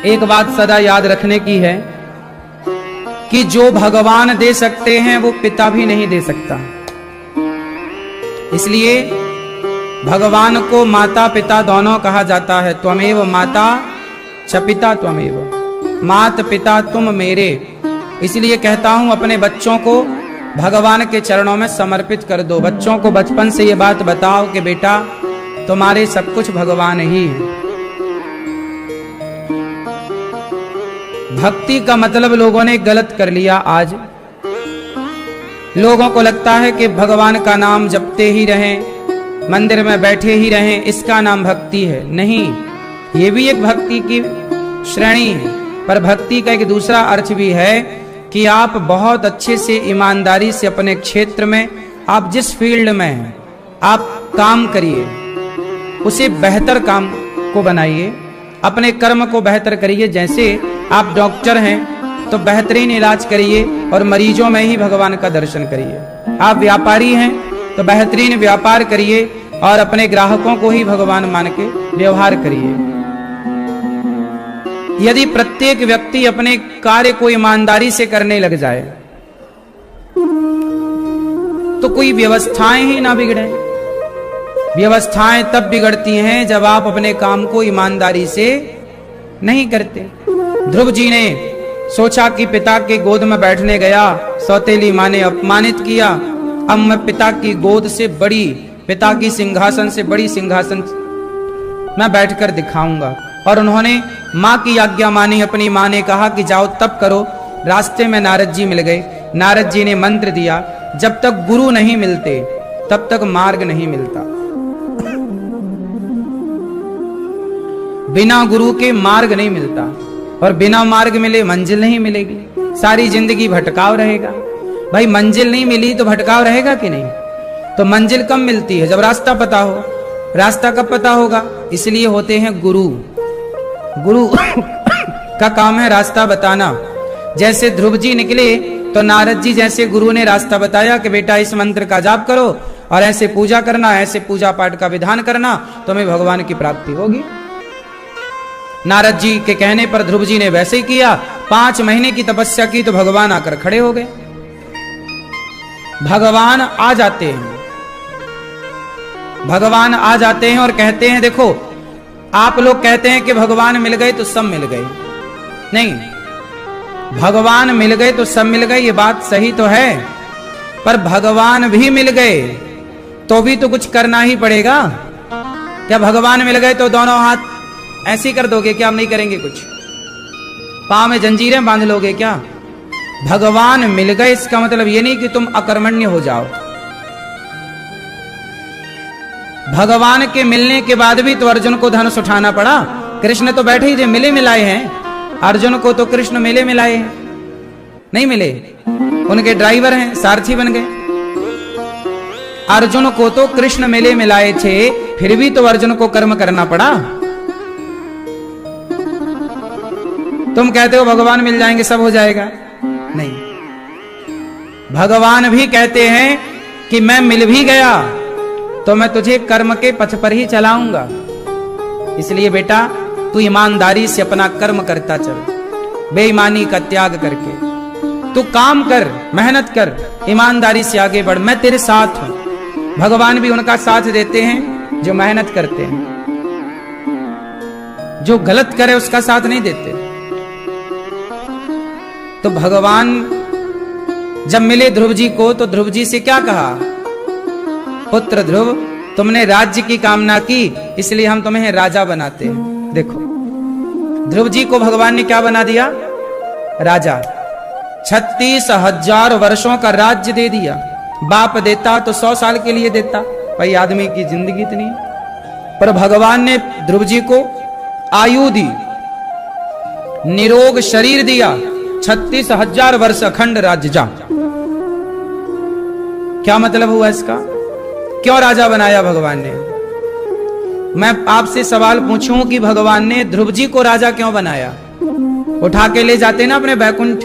एक बात सदा याद रखने की है कि जो भगवान दे सकते हैं वो पिता भी नहीं दे सकता। इसलिए भगवान को माता पिता दोनों कहा जाता है। त्वमेव माता च पिता त्वमेव, मात पिता तुम मेरे। इसलिए कहता हूं अपने बच्चों को भगवान के चरणों में समर्पित कर दो। बच्चों को बचपन से ये बात बताओ कि बेटा तुम्हारे सब कुछ भगवान ही है। भक्ति का मतलब लोगों ने गलत कर लिया। आज लोगों को लगता है कि भगवान का नाम जपते ही रहें, मंदिर में बैठे ही रहें, इसका नाम भक्ति है। नहीं, ये भी एक भक्ति की श्रेणी है, पर भक्ति का एक दूसरा अर्थ भी है कि आप बहुत अच्छे से ईमानदारी से अपने क्षेत्र में, आप जिस फील्ड में हैं, आप काम करिए, उसे बेहतर काम को बनाइए, अपने कर्म को बेहतर करिए। जैसे आप डॉक्टर हैं तो बेहतरीन इलाज करिए और मरीजों में ही भगवान का दर्शन करिए। आप व्यापारी हैं तो बेहतरीन व्यापार करिए और अपने ग्राहकों को ही भगवान मान के व्यवहार करिए। यदि प्रत्येक व्यक्ति अपने कार्य को ईमानदारी से करने लग जाए तो कोई व्यवस्थाएं ही ना बिगड़े। व्यवस्थाएं तब बिगड़ती हैं जब आप अपने काम को ईमानदारी से नहीं करते। ध्रुव जी ने सोचा कि पिता के गोद में बैठने गया, सौतेली मां ने अपमानित किया, अब मैं पिता की गोद से बड़ी, पिता की सिंहासन से बड़ी सिंहासन मैं बैठकर दिखाऊंगा। और उन्होंने मां की आज्ञा मानी। अपनी मां ने कहा कि जाओ तप करो। रास्ते में नारद जी मिल गए। नारद जी ने मंत्र दिया, जब तक गुरु नहीं मिलते तब तक मार्ग नहीं मिलता। बिना गुरु के मार्ग नहीं मिलता और बिना मार्ग मिले मंजिल नहीं मिलेगी। सारी जिंदगी भटकाव रहेगा। भाई मंजिल नहीं मिली तो भटकाव रहेगा कि नहीं? तो मंजिल कब मिलती है? जब रास्ता पता हो। रास्ता कब पता होगा? इसलिए होते हैं गुरु। गुरु का काम है रास्ता बताना। जैसे ध्रुव जी निकले तो नारद जी जैसे गुरु ने रास्ता बताया कि बेटा इस मंत्र का जाप करो और ऐसे पूजा करना, ऐसे पूजा पाठ का विधान करना, तुम्हें भगवान की प्राप्ति होगी। नारद जी के कहने पर ध्रुव जी ने वैसे ही किया। 5 महीने की तपस्या की तो भगवान आकर खड़े हो गए। भगवान आ जाते हैं, भगवान आ जाते हैं और कहते हैं, देखो आप लोग कहते हैं कि भगवान मिल गए तो सब मिल गए। नहीं, भगवान मिल गए तो सब मिल गए, ये बात सही तो है, पर भगवान भी मिल गए तो भी तो कुछ करना ही पड़ेगा। क्या भगवान मिल गए तो दोनों हाथ ऐसे कर दोगे क्या? हम नहीं करेंगे कुछ? पांव में जंजीरें बांध लोगे क्या? भगवान मिल गए इसका मतलब ये नहीं कि तुम अकर्मण्य हो जाओ। भगवान के मिलने के बाद भी तो अर्जुन को धनुष उठाना पड़ा। कृष्ण तो बैठे ही थे, मिले मिलाए हैं। अर्जुन को तो कृष्ण मिले मिलाए हैं, नहीं मिले, उनके ड्राइवर हैं, सारथी बन गए। अर्जुन को तो कृष्ण मिले मिलाए थे, फिर भी तो अर्जुन को कर्म करना पड़ा। तुम कहते हो भगवान मिल जाएंगे सब हो जाएगा, नहीं। भगवान भी कहते हैं कि मैं मिल भी गया तो मैं तुझे कर्म के पथ पर ही चलाऊंगा। इसलिए बेटा तू ईमानदारी से अपना कर्म करता चल, बेईमानी का त्याग करके तू काम कर, मेहनत कर, ईमानदारी से आगे बढ़। मैं तेरे साथ हूं। भगवान भी उनका साथ देते हैं जो मेहनत करते हैं, जो गलत करे उसका साथ नहीं देते। तो भगवान जब मिले ध्रुव जी को तो ध्रुव जी से क्या कहा? पुत्र ध्रुव, तुमने राज्य की कामना की इसलिए हम तुम्हें राजा बनाते हैं। देखो ध्रुव जी को भगवान ने क्या बना दिया? राजा। 36,000 वर्षों का राज्य दे दिया। बाप देता तो 100 साल के लिए देता, भाई आदमी की जिंदगी इतनी, पर भगवान ने ध्रुव जी को आयु दी, निरोग शरीर दिया। 36,000 वर्ष अखंड राज्य जा। क्या मतलब हुआ इसका? क्यों राजा बनाया भगवान ने? मैं आपसे सवाल पूछूं कि भगवान ने ध्रुव जी को राजा क्यों बनाया? उठा के ले जाते ना अपने बैकुंठ।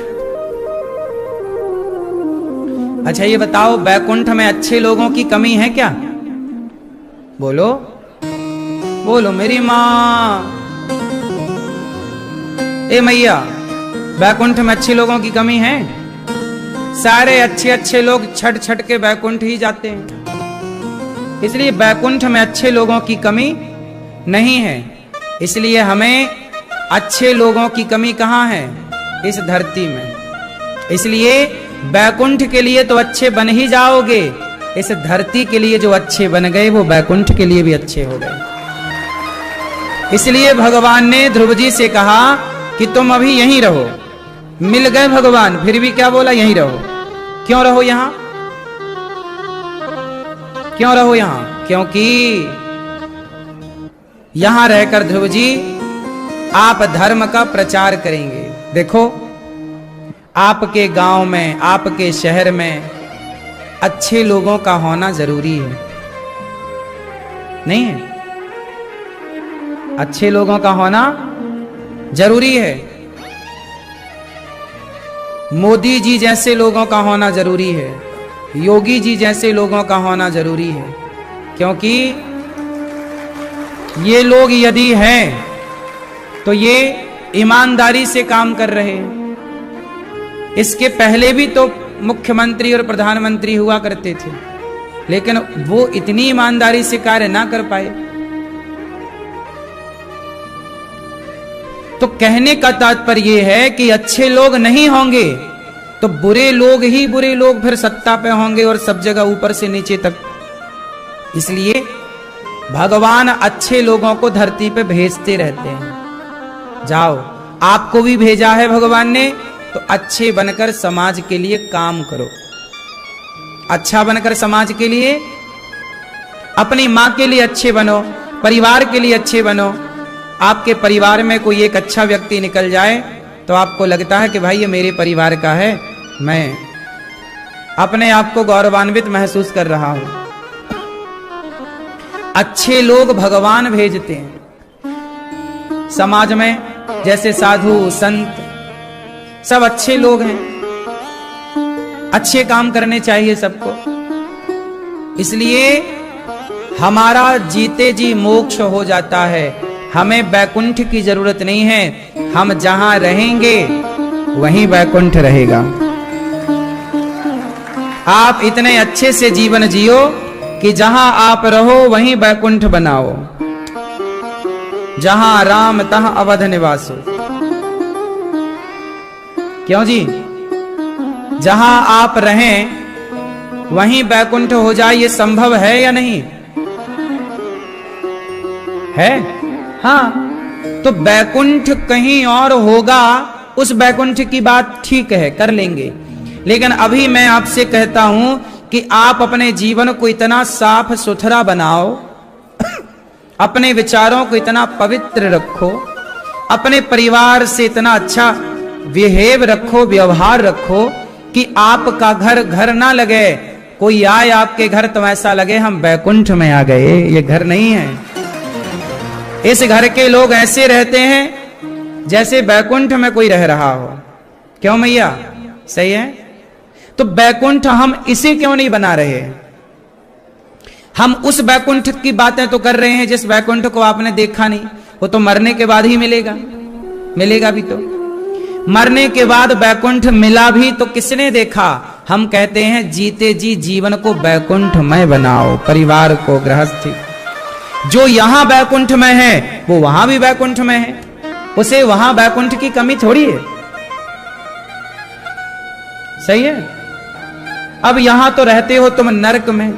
अच्छा ये बताओ, बैकुंठ में अच्छे लोगों की कमी है क्या? बोलो बोलो मेरी मां। ए मैया, बैकुंठ में अच्छे लोगों की कमी है? सारे अच्छे अच्छे लोग छट छट के बैकुंठ ही जाते हैं। इसलिए बैकुंठ में अच्छे लोगों की कमी नहीं है। इसलिए हमें अच्छे लोगों की कमी कहां है? इस धरती में। इसलिए बैकुंठ के लिए तो अच्छे बन ही जाओगे, इस धरती के लिए जो अच्छे बन गए वो बैकुंठ के लिए भी अच्छे हो गए। इसलिए भगवान ने ध्रुव जी से कहा कि तुम अभी यहीं रहो। मिल गए भगवान, फिर भी क्या बोला? यहीं रहो। क्यों रहो यहां? क्यों रहो यहां? क्योंकि यहां रहकर ध्रुव जी आप धर्म का प्रचार करेंगे। देखो, आपके गांव में, आपके शहर में अच्छे लोगों का होना जरूरी है, नहीं है? अच्छे लोगों का होना जरूरी है। मोदी जी जैसे लोगों का होना जरूरी है, योगी जी जैसे लोगों का होना जरूरी है। क्योंकि ये लोग यदि हैं तो ये ईमानदारी से काम कर रहे हैं। इसके पहले भी तो मुख्यमंत्री और प्रधानमंत्री हुआ करते थे, लेकिन वो इतनी ईमानदारी से कार्य ना कर पाए। तो कहने का तात्पर्य यह है कि अच्छे लोग नहीं होंगे तो बुरे लोग फिर सत्ता पे होंगे और सब जगह ऊपर से नीचे तक। इसलिए भगवान अच्छे लोगों को धरती पे भेजते रहते हैं। जाओ, आपको भी भेजा है भगवान ने, तो अच्छे बनकर समाज के लिए काम करो। अच्छा बनकर समाज के लिए, अपनी मां के लिए अच्छे बनो, परिवार के लिए अच्छे बनो। आपके परिवार में कोई एक अच्छा व्यक्ति निकल जाए तो आपको लगता है कि भाई ये मेरे परिवार का है, मैं अपने आप को गौरवान्वित महसूस कर रहा हूं। अच्छे लोग भगवान भेजते हैं समाज में, जैसे साधु संत सब अच्छे लोग हैं। अच्छे काम करने चाहिए सबको। इसलिए हमारा जीते जी मोक्ष हो जाता है। हमें बैकुंठ की जरूरत नहीं है, हम जहां रहेंगे वहीं बैकुंठ रहेगा। आप इतने अच्छे से जीवन जियो कि जहां आप रहो वहीं बैकुंठ बनाओ। जहां राम तहां अवध निवासो। क्यों जी? जहां आप रहें वहीं बैकुंठ हो जाए, ये संभव है या नहीं है? हाँ, तो बैकुंठ कहीं और होगा, उस बैकुंठ की बात ठीक है, कर लेंगे। लेकिन अभी मैं आपसे कहता हूं कि आप अपने जीवन को इतना साफ सुथरा बनाओ, अपने विचारों को इतना पवित्र रखो, अपने परिवार से इतना अच्छा बिहेव रखो, व्यवहार रखो कि आपका घर घर ना लगे। कोई आए आपके घर तो ऐसा लगे हम बैकुंठ में आ गए, ये घर नहीं है। इस घर के लोग ऐसे रहते हैं जैसे बैकुंठ में कोई रह रहा हो। क्यों मैया? सही है। तो बैकुंठ हम इसे क्यों नहीं बना रहे? हम उस बैकुंठ की बातें तो कर रहे हैं जिस बैकुंठ को आपने देखा नहीं। वो तो मरने के बाद ही मिलेगा, मिलेगा भी तो। मरने के बाद बैकुंठ मिला भी तो किसने देखा? हम कहते हैं जीते जी जीवन को बैकुंठमय बनाओ, परिवार को, गृहस्थी। जो यहां बैकुंठ में है वो वहां भी बैकुंठ में है, उसे वहां बैकुंठ की कमी थोड़ी है। सही है। अब यहां तो रहते हो तुम नरक में,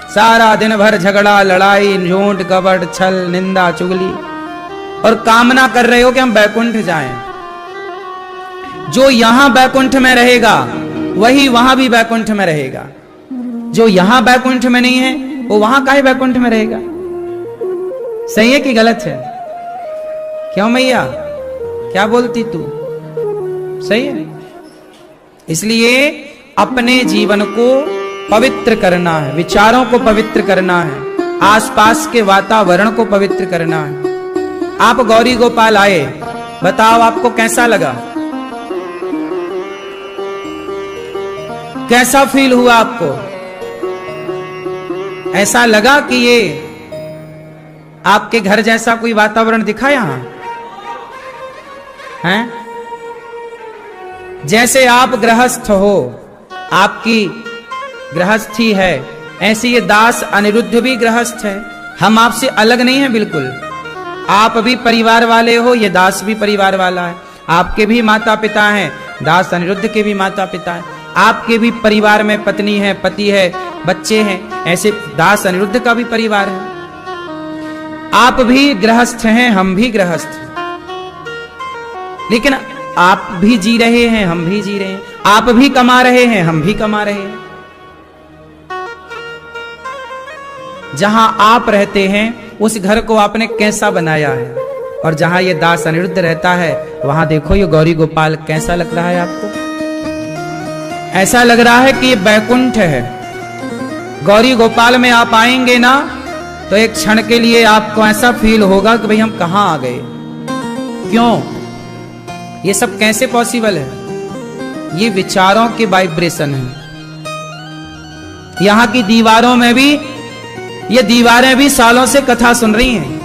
सारा दिन भर झगड़ा, लड़ाई, झूठ, कपट, छल, निंदा, चुगली, और कामना कर रहे हो कि हम बैकुंठ जाएं। जो यहां बैकुंठ में रहेगा वही वहां भी बैकुंठ में रहेगा। जो यहां बैकुंठ में नहीं है वो वहां काहे बैकुंठ में रहेगा? सही है कि गलत है? क्यों मैया, क्या बोलती तू? सही है। इसलिए अपने जीवन को पवित्र करना है, विचारों को पवित्र करना है, आसपास के वातावरण को पवित्र करना है। आप गौरी गोपाल आए, बताओ आपको कैसा लगा? कैसा फील हुआ आपको? ऐसा लगा कि ये आपके घर जैसा कोई वातावरण दिखा यहां? हैं? जैसे आप गृहस्थ हो, आपकी गृहस्थी है, ऐसे ये दास अनिरुद्ध भी गृहस्थ है। हम आपसे अलग नहीं है बिल्कुल। आप भी परिवार वाले हो, ये दास भी परिवार वाला है। आपके भी माता पिता हैं, दास अनिरुद्ध के भी माता पिता हैं। आपके भी परिवार में पत्नी है, पति है, बच्चे हैं, ऐसे दास अनिरुद्ध का भी परिवार है। आप भी गृहस्थ हैं, हम भी गृहस्थ हैं, लेकिन आप भी जी रहे हैं, हम भी जी रहे हैं। आप भी कमा रहे हैं, हम भी कमा रहे हैं। जहां आप रहते हैं उस घर को आपने कैसा बनाया है, और जहां ये दास अनिरुद्ध रहता है वहां देखो ये गौरी गोपाल कैसा लग रहा है आपको? ऐसा लग रहा है कि ये बैकुंठ है। गौरी गोपाल में आप आएंगे ना तो एक क्षण के लिए आपको ऐसा फील होगा कि भाई हम कहां आ गए। क्यों? ये सब कैसे पॉसिबल है? ये विचारों के वाइब्रेशन है। यहां की दीवारों में भी, ये दीवारें भी सालों से कथा सुन रही हैं।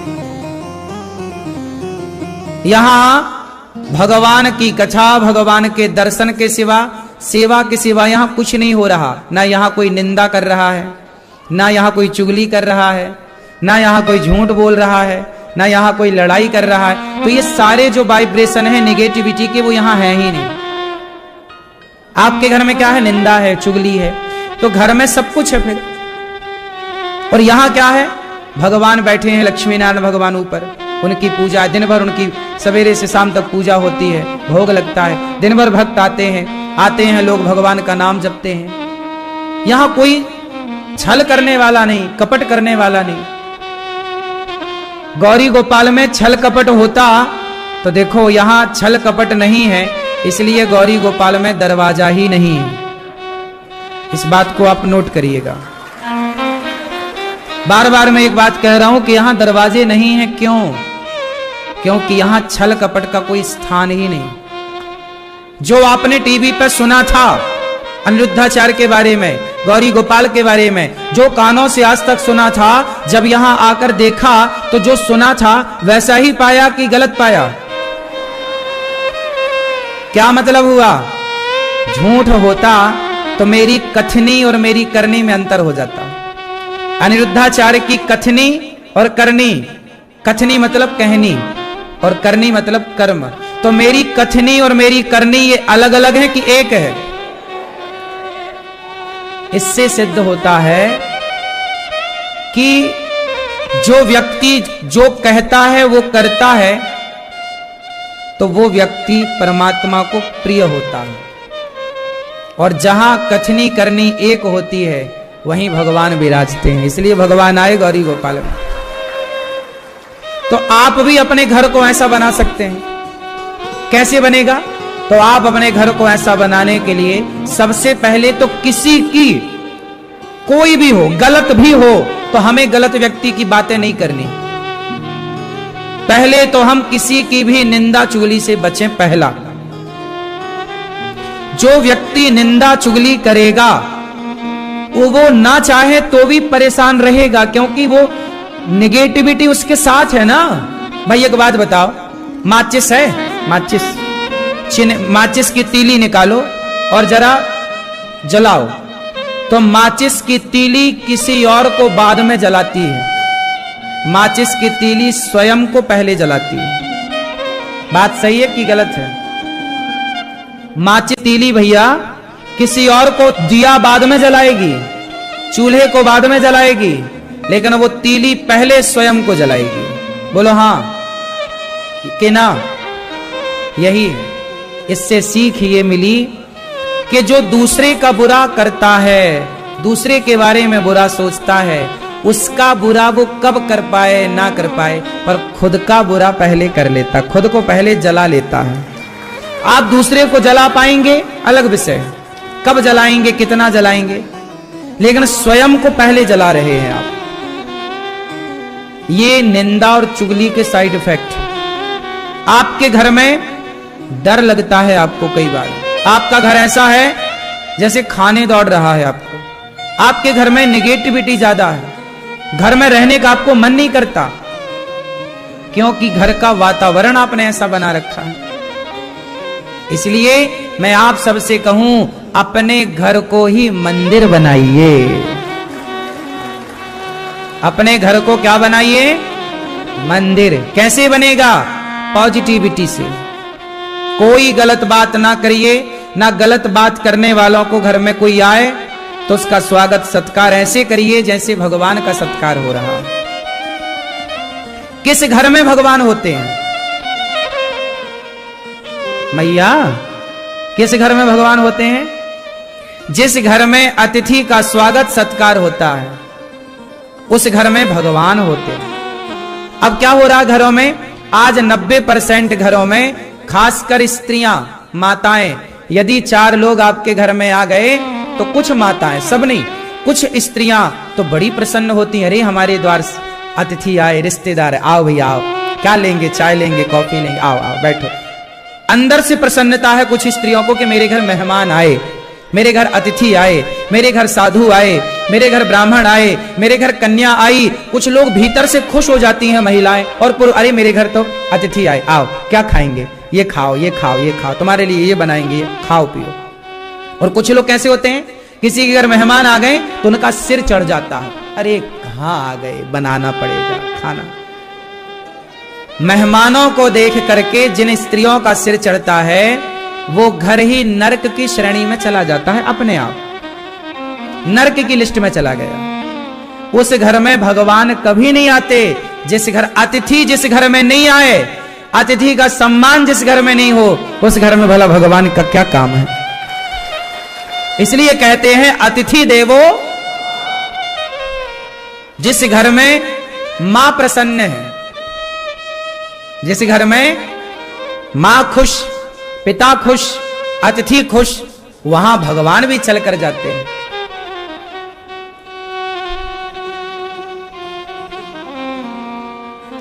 यहां भगवान की कथा, भगवान के दर्शन के सिवा, सेवा के सिवा यहां कुछ नहीं हो रहा। ना यहां कोई निंदा कर रहा है, ना यहां कोई चुगली कर रहा है, ना यहां कोई झूठ बोल रहा है, ना यहां कोई लड़ाई कर रहा है। तो ये सारे जो वाइब्रेशन है नेगेटिविटी के, वो यहां है ही नहीं। आपके घर में क्या है? निंदा है, चुगली है। तो घर में सब कुछ है फिर। और यहां क्या है? भगवान बैठे हैं, लक्ष्मी नारायण भगवान ऊपर, उनकी पूजा दिन भर, उनकी सवेरे से शाम तक पूजा होती है, भोग लगता है, दिन भर भक्त आते हैं लोग, भगवान का नाम जपते हैं। यहां कोई छल करने वाला नहीं, कपट करने वाला नहीं। गौरी गोपाल में छल कपट होता तो देखो यहां छल कपट नहीं है, इसलिए गौरी गोपाल में दरवाजा ही नहीं है। इस बात को आप नोट करिएगा। बार बार मैं एक बात कह रहा हूं कि यहां दरवाजे नहीं हैं। क्यों? क्योंकि यहां छल कपट का कोई स्थान ही नहीं। जो आपने टीवी पर सुना था अनिरुद्धाचार्य के बारे में, गौरी गोपाल के बारे में, जो कानों से आज तक सुना था, जब यहां आकर देखा तो जो सुना था वैसा ही पाया कि गलत पाया? क्या मतलब हुआ? झूठ होता तो मेरी कथनी और मेरी करनी में अंतर हो जाता। अनिरुद्धाचार्य की कथनी और करनी, कथनी मतलब कहनी और करनी मतलब कर्म। तो मेरी कथनी और मेरी करनी ये अलग अलग है कि एक है? इससे सिद्ध होता है कि जो व्यक्ति जो कहता है वो करता है तो वो व्यक्ति परमात्मा को प्रिय होता है। और जहां कथनी करनी एक होती है वहीं भगवान विराजते हैं। इसलिए भगवान आए गौरी गोपाल में। तो आप भी अपने घर को ऐसा बना सकते हैं। कैसे बनेगा? तो आप अपने घर को ऐसा बनाने के लिए सबसे पहले तो किसी की, कोई भी हो, गलत भी हो तो हमें गलत व्यक्ति की बातें नहीं करनी। पहले तो हम किसी की भी निंदा चुगली से बचें। पहला, जो व्यक्ति निंदा चुगली करेगा वो ना चाहे तो भी परेशान रहेगा, क्योंकि वो निगेटिविटी उसके साथ है ना। भाई एक बात बताओ, माचिस है, माचिस की तीली निकालो और जरा जलाओ, तो माचिस की तीली किसी और को बाद में जलाती है, माचिस की तीली स्वयं को पहले जलाती है। बात सही है कि गलत है? माचिस तीली भैया किसी और को दिया बाद में जलाएगी, चूल्हे को बाद में जलाएगी, लेकिन वो तीली पहले स्वयं को जलाएगी। बोलो हाँ कि ना? यही है। इससे सीख ये मिली कि जो दूसरे का बुरा करता है, दूसरे के बारे में बुरा सोचता है, उसका बुरा वो कब कर पाए ना कर पाए, पर खुद का बुरा पहले कर लेता, खुद को पहले जला लेता है। आप दूसरे को जला पाएंगे अलग विषय है, कब जलाएंगे, कितना जलाएंगे, लेकिन स्वयं को पहले जला रहे हैं आप। ये निंदा और चुगली के साइड इफेक्ट है। आपके घर में डर लगता है आपको, कई बार आपका घर ऐसा है जैसे खाने दौड़ रहा है आपको, आपके घर में निगेटिविटी ज्यादा है, घर में रहने का आपको मन नहीं करता, क्योंकि घर का वातावरण आपने ऐसा बना रखा है। इसलिए मैं आप सबसे कहूं, अपने घर को ही मंदिर बनाइए। अपने घर को क्या बनाइए? मंदिर। कैसे बनेगा? पॉजिटिविटी से। कोई गलत बात ना करिए, ना गलत बात करने वालों को घर में कोई आए तो उसका स्वागत सत्कार ऐसे करिए जैसे भगवान का सत्कार हो रहा। किस घर में भगवान होते हैं? मैया, किस घर में भगवान होते हैं? जिस घर में अतिथि का स्वागत सत्कार होता है, उस घर में भगवान होते हैं। अब क्या हो रहा है घरों में? आज 90% घरों में, खासकर स्त्रियां, माताएं, यदि 4 लोग आपके घर में आ गए तो कुछ माताएं, सब नहीं, कुछ स्त्रियां तो बड़ी प्रसन्न होती हैं। अरे हमारे द्वार अतिथि आए, रिश्तेदार, आओ भैया आओ, क्या लेंगे? चाय लेंगे, कॉफी लेंगे, आओ आओ बैठो। अंदर से प्रसन्नता है कुछ स्त्रियों को कि मेरे घर मेहमान आए, मेरे घर अतिथि आए, मेरे घर साधु आए, मेरे घर ब्राह्मण आए, मेरे घर कन्या आई। कुछ लोग भीतर से खुश हो जाती हैं महिलाएं और अरे मेरे घर तो अतिथि आए, आओ क्या खाएंगे? ये खाओ, ये खाओ, ये खाओ, तुम्हारे लिए ये बनाएंगे, ये खाओ पियो। और कुछ लोग कैसे होते हैं, किसी के घर मेहमान आ गए तो उनका सिर चढ़ जाता है, अरे कहां आ गए, बनाना पड़ेगा खाना। मेहमानों को देख करके जिन स्त्रियों का सिर चढ़ता है वो घर ही नरक की श्रेणी में चला जाता है, अपने आप नरक की लिस्ट में चला गया। उस घर में भगवान कभी नहीं आते। जिस घर अतिथि जिस घर में नहीं आए, अतिथि का सम्मान जिस घर में नहीं हो, उस घर में भला भगवान का क्या काम है? इसलिए कहते हैं अतिथि देवो। जिस घर में मां प्रसन्न है, जिस घर में मां खुश, पिता खुश, अतिथि खुश, वहां भगवान भी चल कर जाते हैं।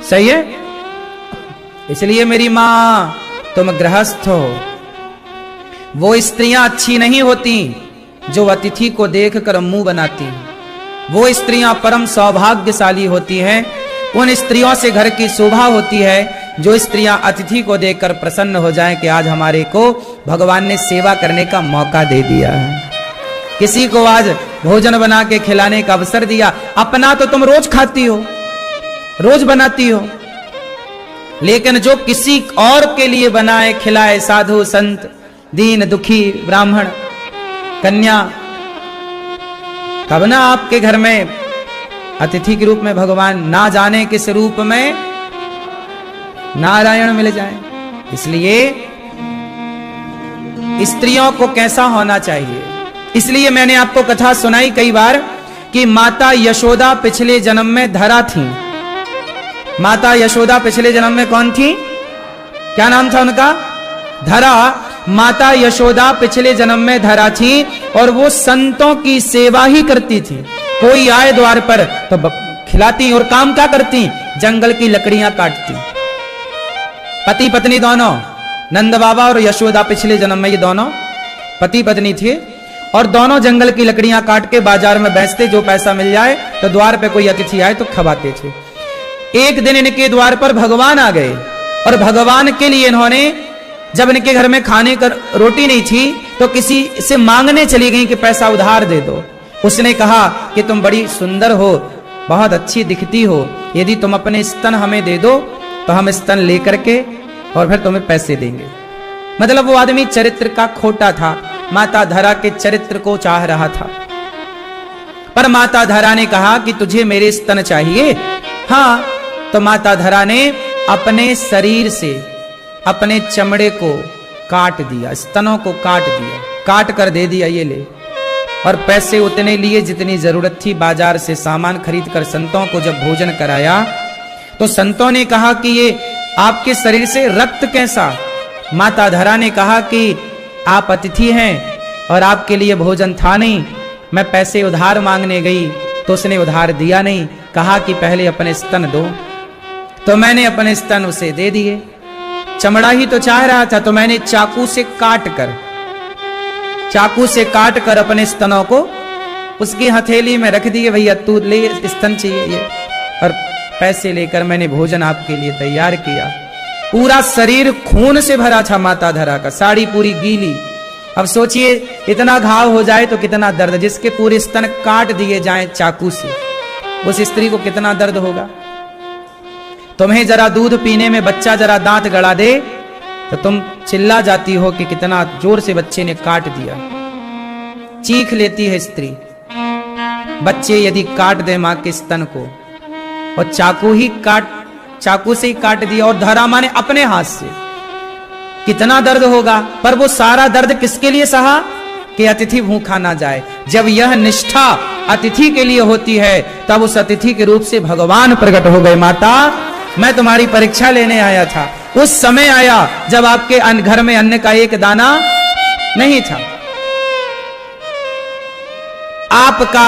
सही है? इसलिए मेरी मां, तुम गृहस्थ हो। वो स्त्रियां अच्छी नहीं होती जो अतिथि को देखकर मुंह बनाती हैं। वो स्त्रियां परम सौभाग्यशाली होती हैं। उन स्त्रियों से घर की शोभा होती है जो स्त्रियां अतिथि को देखकर प्रसन्न हो जाएं कि आज हमारे को भगवान ने सेवा करने का मौका दे दिया है, किसी को आज भोजन बना के खिलाने का अवसर दिया। अपना तो तुम रोज खाती हो, रोज बनाती हो, लेकिन जो किसी और के लिए बनाए खिलाए, साधु संत, दीन दुखी, ब्राह्मण, कन्या, तब ना आपके घर में अतिथि के रूप में भगवान ना जाने किस रूप में नारायण मिल जाए। इसलिए स्त्रियों को कैसा होना चाहिए? इसलिए मैंने आपको कथा सुनाई कई बार कि माता यशोदा पिछले जन्म में धरा थी। माता यशोदा पिछले जन्म में कौन थी? क्या नाम था उनका? धरा। माता यशोदा पिछले जन्म में धरा थी और वो संतों की सेवा ही करती थी। कोई आए द्वार पर तो खिलाती और काम क्या करती? जंगल की लकड़ियां काटती। पति पत्नी दोनों, नंद बाबा और यशोदा पिछले जन्म में ये दोनों पति पत्नी थे और दोनों जंगल की लकड़ियां काट के बाजार में बेचते, जो पैसा मिल जाए तो द्वार पे कोई अतिथि आए तो खवाते थे। एक दिन इनके द्वार पर भगवान आ गए और भगवान के लिए इन्होंने, जब इनके घर में खाने का रोटी नहीं थी तो किसी से मांगने चली गई कि पैसा उधार दे दो। उसने कहा कि तुम बड़ी सुंदर हो, बहुत अच्छी दिखती हो, यदि तुम अपने स्तन हमें दे दो तो हम स्तन लेकर के और फिर तुम्हें पैसे देंगे। मतलब वो आदमी चरित्र का खोटा था, माता धरा के चरित्र को चाह रहा था। पर माता धरा ने कहा कि तुझे मेरे स्तन चाहिए? हाँ। तो माता धरा ने अपने शरीर से अपने चमड़े को काट दिया, स्तनों को काट दिया, काट कर दे दिया, ये ले। और पैसे उतने लिए जितनी जरूरत थी, बाजार से सामान खरीद कर संतों को जब भोजन कराया तो संतों ने कहा कि ये आपके शरीर से रक्त कैसा? माता धरा ने कहा कि आप अतिथि हैं और आपके लिए भोजन था नहीं, मैं पैसे उधार मांगने गई तो उसने उधार दिया नहीं, कहा कि पहले अपने स्तन दो, तो मैंने अपने स्तन उसे दे दिए। चमड़ा ही तो चाह रहा था तो मैंने चाकू से काट कर अपने स्तनों को उसकी हथेली में रख दिए। भैया तू ले, स्तन चाहिए ये, और पैसे लेकर मैंने भोजन आपके लिए तैयार किया। पूरा शरीर खून से भरा था माता धरा का, साड़ी पूरी गीली। अब सोचिए इतना घाव हो जाए तो कितना दर्द, जिसके पूरे स्तन काट दिए जाएं चाकू से, उस स्त्री को कितना दर्द होगा। तुम्हें जरा दूध पीने में बच्चा जरा दांत गड़ा दे तो तुम चिल्ला जाती हो कि कितना जोर से बच्चे ने काट दिया। चीख लेती है स्त्री। बच्चे यदि काट दे मां के स्तन को, और चाकू से ही काट दिया, और धरा मां ने अपने हाथ से, कितना दर्द होगा। पर वो सारा दर्द किसके लिए सहा? कि अतिथि भूखा ना जाए। जब यह निष्ठा अतिथि के लिए होती है तब उस अतिथि के रूप से भगवान प्रकट हो गए। माता, मैं तुम्हारी परीक्षा लेने आया था। उस समय आया जब आपके घर में अन्न का एक दाना नहीं था। आपका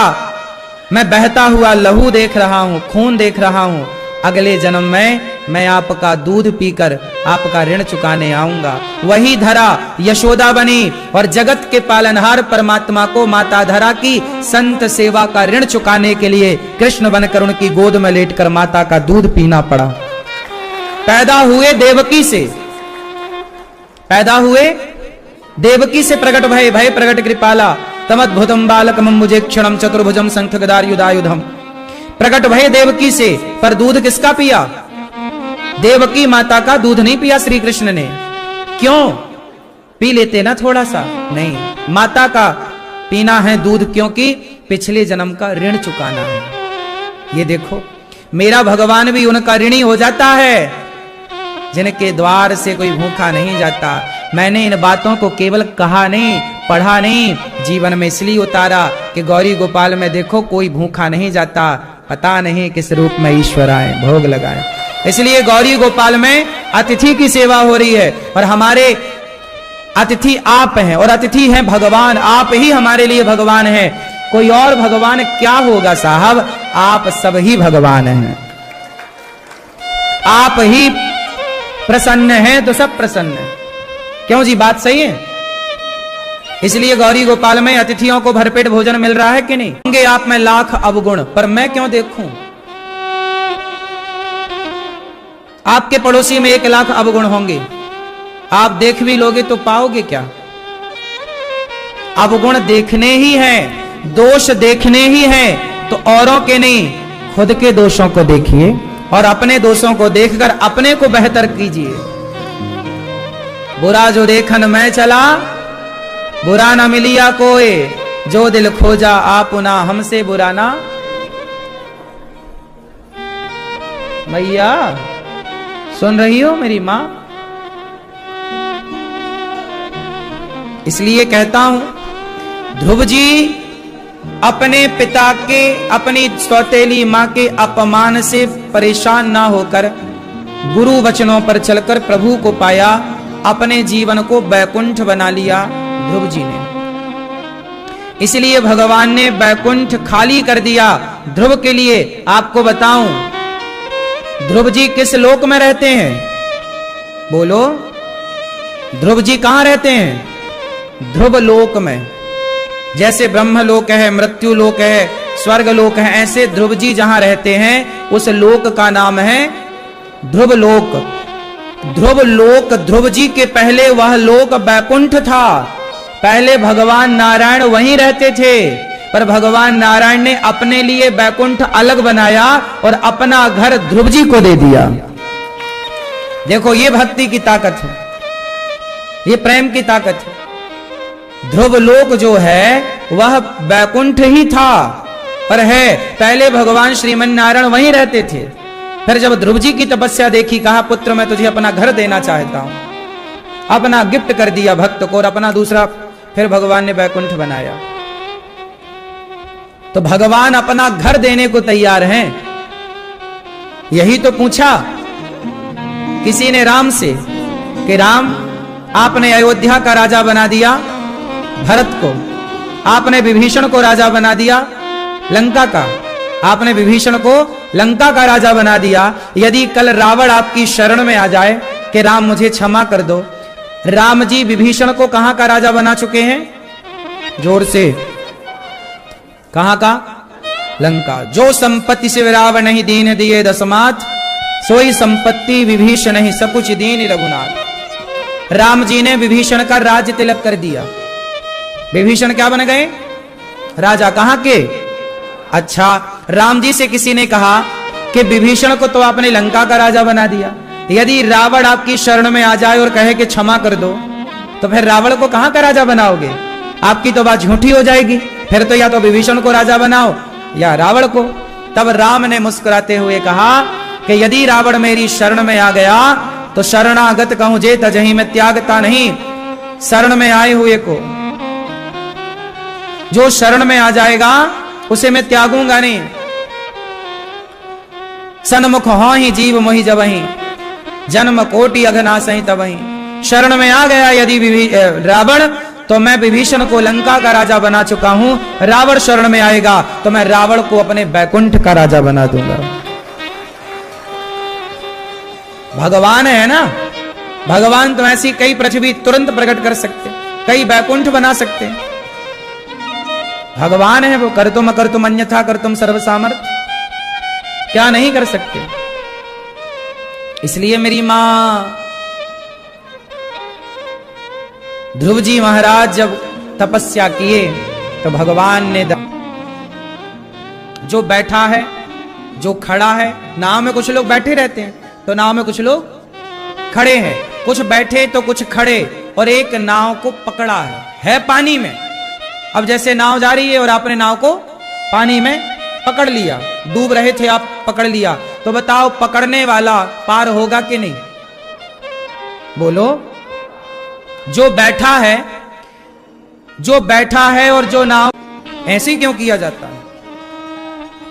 मैं बहता हुआ लहू देख रहा हूं, खून देख रहा हूं। अगले जन्म में मैं आपका दूध पीकर आपका ऋण चुकाने आऊंगा। वही धरा यशोदा बनी और जगत के पालनहार परमात्मा को माता धरा की संत सेवा का ऋण चुकाने के लिए कृष्ण बनकर उनकी गोद में लेटकर माता का दूध पीना पड़ा। पैदा हुए देवकी से, देवकी से प्रकट भय प्रकट कृपाला तमद्भुतम बालकम मुझे क्षणम चतुर्भुजम शंख गदायुधायुधम। प्रकट भय देवकी से, पर दूध किसका पिया? देवकी माता का दूध नहीं पिया श्री कृष्ण ने। क्यों? पी लेते ना थोड़ा सा, नहीं, माता का पीना है दूध, क्योंकि पिछले जन्म का ऋण चुकाना है। ये देखो, मेरा भगवान भी उनका ऋणी हो जाता है जिनके द्वार से कोई भूखा नहीं जाता। मैंने इन बातों को केवल कहा नहीं, पढ़ा नहीं, जीवन में इसलिए उतारा कि गौरी गोपाल में देखो कोई भूखा नहीं जाता, पता नहीं किस रूप में ईश्वर आए, भोग लगाए। इसलिए गौरी गोपाल में अतिथि की सेवा हो रही है, और हमारे अतिथि आप हैं, और अतिथि हैं भगवान। आप ही हमारे लिए भगवान हैं, कोई और भगवान क्या होगा साहब? आप सब ही भगवान हैं। आप ही प्रसन्न हैं तो सब प्रसन्न हैं। क्यों जी, बात सही है? इसलिए गौरी गोपाल में अतिथियों को भरपेट भोजन मिल रहा है कि नहीं? होंगे आप में लाख अवगुण, पर मैं क्यों देखूं? आपके पड़ोसी में 1 लाख अवगुण होंगे, आप देख भी लोगे तो पाओगे क्या? अवगुण देखने ही हैं, दोष देखने ही हैं, तो औरों के नहीं, खुद के दोषों को देखिए और अपने दोषों को देखकर अपने को बेहतर कीजिए। बुरा जो देखन मैं चला, बुरा ना मिलिया कोई, जो दिल खोजा आपुना, हमसे बुरा ना। भैया सुन रही हो मेरी मां? इसलिए कहता हूं, ध्रुव जी अपने पिता के, अपनी सौतेली मां के अपमान से परेशान ना होकर गुरु वचनों पर चलकर प्रभु को पाया, अपने जीवन को बैकुंठ बना लिया ध्रुव जी ने। इसलिए भगवान ने बैकुंठ खाली कर दिया ध्रुव के लिए। आपको बताऊं, ध्रुव जी किस लोक में रहते हैं? बोलो, ध्रुव जी कहां रहते हैं? ध्रुव लोक में। जैसे ब्रह्म लोक है, मृत्यु लोक है, स्वर्ग लोक है, ऐसे ध्रुव जी जहां रहते हैं उस लोक का नाम है ध्रुव लोक। ध्रुव लोक, ध्रुव जी के पहले वह लोक बैकुंठ था। पहले भगवान नारायण वहीं रहते थे, पर भगवान नारायण ने अपने लिए बैकुंठ अलग बनाया और अपना घर ध्रुव जी को दे दिया। देखो, ये भक्ति की ताकत है, ये प्रेम की ताकत है। ध्रुव लोक जो है वह बैकुंठ ही था, पर है पहले भगवान श्रीमन नारायण वहीं रहते थे। फिर जब ध्रुव जी की तपस्या देखी, कहा पुत्र मैं तुझे अपना घर देना चाहता हूं, अपना गिफ्ट कर दिया भक्त को, और अपना दूसरा फिर भगवान ने बैकुंठ बनाया। तो भगवान अपना घर देने को तैयार हैं। यही तो पूछा किसी ने राम से कि राम, आपने अयोध्या का राजा बना दिया भरत को, आपने विभीषण को राजा बना दिया लंका का, आपने विभीषण को लंका का राजा बना दिया। यदि कल रावण आपकी शरण में आ जाए कि राम मुझे क्षमा कर दो, राम जी विभीषण को कहां का राजा बना चुके हैं? जोर से, कहां का? लंका। जो संपत्ति से रावण नहीं दीन दिए दसमात, सोई संपत्ति विभीषण ही सब कुछ दीन रघुनाथ। राम जी ने विभीषण का राज्य तिलक कर दिया। विभीषण क्या बन गए? राजा। कहां के? अच्छा, राम जी से किसी ने कहा कि विभीषण को तो आपने लंका का राजा बना दिया, यदि रावण आपकी शरण में आ जाए और कहे कि क्षमा कर दो, तो फिर रावण को कहां का राजा बनाओगे? आपकी तो बात झूठी हो जाएगी। फिर तो या तो विभीषण को राजा बनाओ या रावण को। तब राम ने मुस्कुराते हुए कहा कि यदि रावण मेरी शरण में आ गया तो शरणागत कहूं जे तजहि, मैं त्यागता नहीं शरण में आए हुए को। जो शरण में आ जाएगा उसे मैं त्यागूंगा नहीं। सन्मुख हो ही जीव मोहि जबहि, जन्म कोटि अघनासहि तबहि। शरण में आ गया यदि रावण, तो मैं विभीषण को लंका का राजा बना चुका हूं। रावण शरण में आएगा तो मैं रावण को अपने बैकुंठ का राजा बना दूंगा। भगवान है ना, भगवान तो ऐसी कई पृथ्वी तुरंत प्रकट कर सकते, कई बैकुंठ बना सकते। भगवान है वो। कर तुम अकर तुम अन्यथा कर तुम सर्व सामर्थ, क्या नहीं कर सकते। इसलिए मेरी मां ध्रुव जी महाराज जब तपस्या किए तो भगवान ने जो बैठा है, जो खड़ा है, नाव में कुछ लोग बैठे रहते हैं तो नाव में कुछ लोग खड़े हैं, कुछ बैठे तो कुछ खड़े, और एक नाव को पकड़ा है पानी में। अब जैसे नाव जा रही है और आपने नाव को पानी में पकड़ लिया, डूब रहे थे आप, पकड़ लिया, तो बताओ पकड़ने वाला पार होगा कि नहीं? बोलो। जो बैठा है और जो नाव, ऐसे ही क्यों किया जाता है?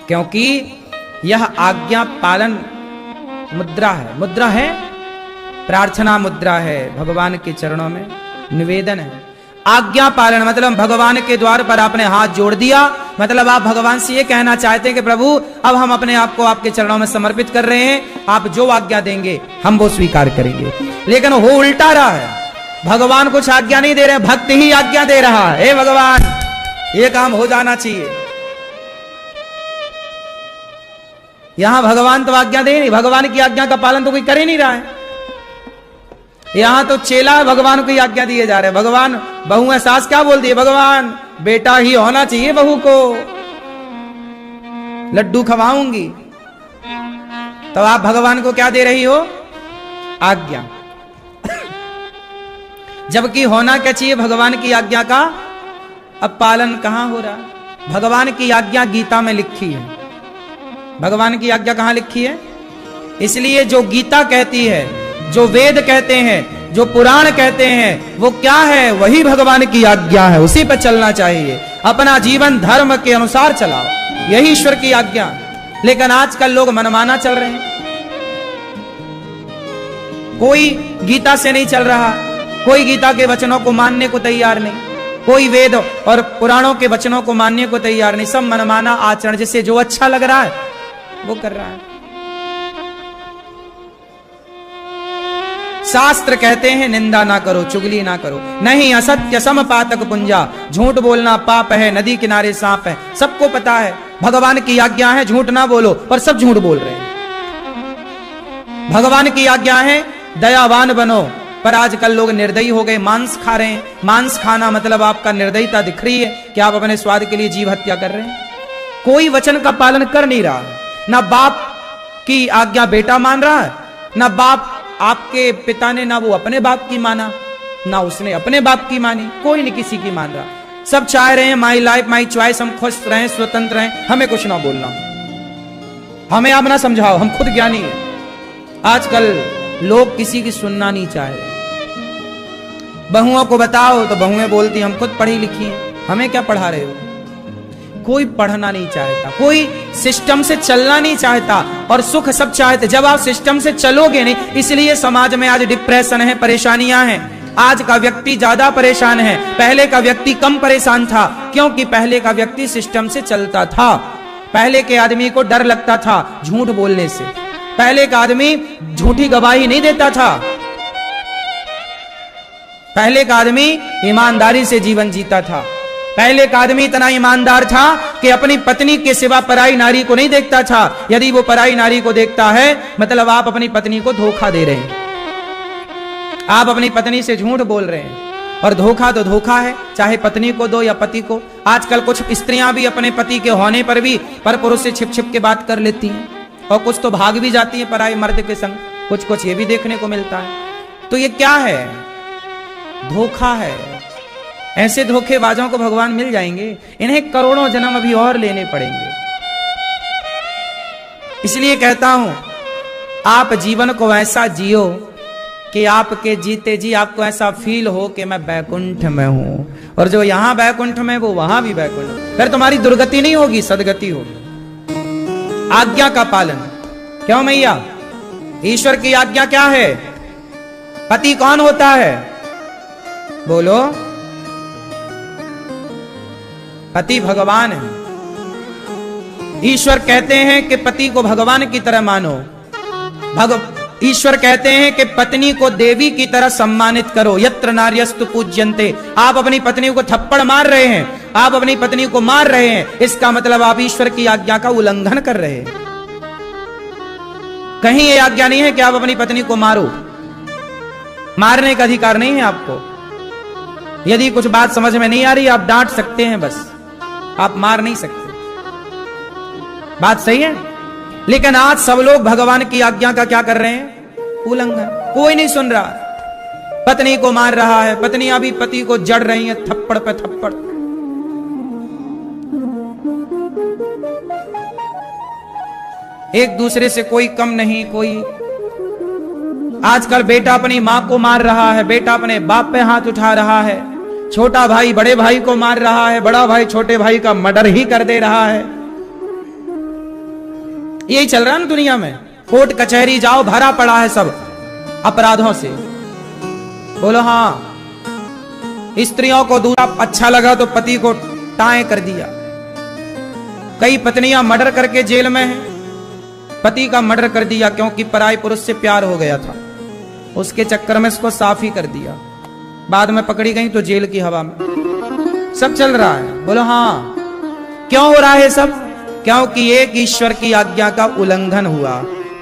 क्योंकि यह आज्ञा पालन मुद्रा है। मुद्रा है, प्रार्थना मुद्रा है, भगवान के चरणों में निवेदन है। आज्ञा पालन मतलब भगवान के द्वार पर आपने हाथ जोड़ दिया, मतलब आप भगवान से ये कहना चाहते हैं कि प्रभु अब हम अपने आप को आपके चरणों में समर्पित कर रहे हैं, आप जो आज्ञा देंगे हम वो स्वीकार करेंगे। लेकिन हो उल्टा रहा है, भगवान कुछ आज्ञा नहीं दे रहे, भक्त ही आज्ञा दे रहा है। हे भगवान ये काम हो जाना चाहिए। यहां भगवान तो आज्ञा दे नहीं, भगवान की आज्ञा का पालन तो कोई कर ही नहीं रहा है। यहां तो चेला भगवान को ही आज्ञा दिए जा रहे हैं। भगवान बहू है, सास क्या बोल दी? भगवान बेटा ही होना चाहिए बहू को, लड्डू खवाऊंगी। तो आप भगवान को क्या दे रही हो? आज्ञा। जबकि होना क्या चाहिए भगवान की आज्ञा का? अब पालन कहां हो रहा? भगवान की आज्ञा गीता में लिखी है। भगवान की आज्ञा कहां लिखी है? इसलिए जो गीता कहती है, जो वेद कहते हैं, जो पुराण कहते हैं, वो क्या है? वही भगवान की आज्ञा है, उसी पर चलना चाहिए। अपना जीवन धर्म के अनुसार चलाओ, यही ईश्वर की आज्ञा। लेकिन आजकल लोग मनमाना चल रहे हैं, कोई गीता से नहीं चल रहा, कोई गीता के वचनों को मानने को तैयार नहीं, कोई वेद और पुराणों के वचनों को मानने को तैयार नहीं। सब मनमाना आचरण, जिससे जो अच्छा लग रहा है वो कर रहा है। शास्त्र कहते हैं निंदा ना करो, चुगली ना करो, नहीं असत्य सम पातक पुंजा, झूठ बोलना पाप है, नदी किनारे सांप है। सबको पता है भगवान की आज्ञा है झूठ ना बोलो, पर सब झूठ बोल रहे हैं। भगवान की आज्ञा है दयावान बनो, पर आजकल लोग निर्दयी हो गए, मांस खा रहे हैं। मांस खाना मतलब आपका निर्दयता दिख रही है कि आप अपने स्वाद के लिए जीव हत्या कर रहे हैं। कोई वचन का पालन कर नहीं रहा है। ना बाप की आज्ञा बेटा मान रहा है, ना बाप आपके पिता ने, ना वो अपने बाप की माना, ना उसने अपने बाप की मानी। कोई नहीं किसी की मान रहा। सब चाह रहे हैं माई लाइफ माई चॉइस, हम खुश रहें, स्वतंत्र रहें, हमें कुछ ना बोलना, हमें आप ना समझाओ, हम खुद ज्ञानी हैं। आजकल लोग किसी की सुनना नहीं चाह रहे। बहुओं को बताओ तो बहुएं बोलती हम खुद पढ़ी लिखी हैं, हमें क्या पढ़ा रहे हो। कोई पढ़ना नहीं चाहता, कोई सिस्टम से चलना नहीं चाहता, और सुख सब चाहते। जब आप सिस्टम से चलोगे नहीं, इसलिए समाज में आज डिप्रेशन है, परेशानियां हैं। आज का व्यक्ति ज्यादा परेशान है, पहले का व्यक्ति कम परेशान था, क्योंकि पहले का व्यक्ति सिस्टम से चलता था। पहले के आदमी को डर लगता था झूठ बोलने से, पहले का आदमी झूठी गवाही नहीं देता था, पहले का आदमी ईमानदारी से जीवन जीता था। पहले का आदमी इतना ईमानदार था कि अपनी पत्नी के सिवा पराई नारी को नहीं देखता था। यदि वो पराई नारी को देखता है मतलब आप अपनी पत्नी को धोखा दे रहे हैं, आप अपनी पत्नी से झूठ बोल रहे हैं। और धोखा तो धोखा है, चाहे पत्नी को दो या पति को। आजकल कुछ स्त्रियां भी अपने पति के होने पर भी पर पुरुष से छिप छिप के बात कर लेती हैं, और कुछ तो भाग भी जाती हैं पराई मर्द के संग। कुछ कुछ ये भी देखने को मिलता है। तो ये क्या है? धोखा है। ऐसे धोखेबाजों को भगवान मिल जाएंगे, इन्हें करोड़ों जन्म अभी और लेने पड़ेंगे। इसलिए कहता हूं आप जीवन को ऐसा जियो कि आपके जीते जी आपको ऐसा फील हो कि मैं बैकुंठ में हूं, और जो यहां बैकुंठ में वो वहां भी बैकुंठ। फिर तुम्हारी दुर्गति नहीं होगी, सदगति होगी। आज्ञा का पालन। क्यों मैया? ईश्वर की आज्ञा क्या है? पति कौन होता है? बोलो। पति भगवान है। ईश्वर कहते हैं कि पति को भगवान की तरह मानो। ईश्वर कहते हैं कि पत्नी को देवी की तरह सम्मानित करो। यत्र नार्यस्तु पूज्यन्ते। आप अपनी पत्नी को थप्पड़ मार रहे हैं, आप अपनी पत्नी को मार रहे हैं, इसका मतलब आप ईश्वर की आज्ञा का उल्लंघन कर रहे हैं। कहीं ये आज्ञा नहीं है कि आप अपनी पत्नी को मारो। मारने का अधिकार नहीं है आपको। यदि कुछ बात समझ में नहीं आ रही आप डांट सकते हैं, बस आप मार नहीं सकते। बात सही है। लेकिन आज सब लोग भगवान की आज्ञा का क्या कर रहे हैं? उल्लंघन। कोई नहीं सुन रहा। पत्नी को मार रहा है, पत्नियां भी पति को जड़ रही हैं थप्पड़ पे थप्पड़। एक दूसरे से कोई कम नहीं। कोई आजकल बेटा अपनी मां को मार रहा है, बेटा अपने बाप पे हाथ उठा रहा है, छोटा भाई बड़े भाई को मार रहा है, बड़ा भाई छोटे भाई का मर्डर ही कर दे रहा है। यही चल रहा है ना दुनिया में। कोर्ट कचहरी जाओ, भरा पड़ा है सब अपराधों से। बोलो हाँ। स्त्रियों को दूसरा अच्छा लगा तो पति को टाए कर दिया। कई पत्नियां मर्डर करके जेल में हैं। पति का मर्डर कर दिया क्योंकि पराई पुरुष से प्यार हो गया था, उसके चक्कर में इसको साफ ही कर दिया। बाद में पकड़ी गई तो जेल की हवा में। सब चल रहा है। बोलो हाँ। क्यों हो रहा है सब? क्योंकि एक ईश्वर की आज्ञा का उल्लंघन हुआ,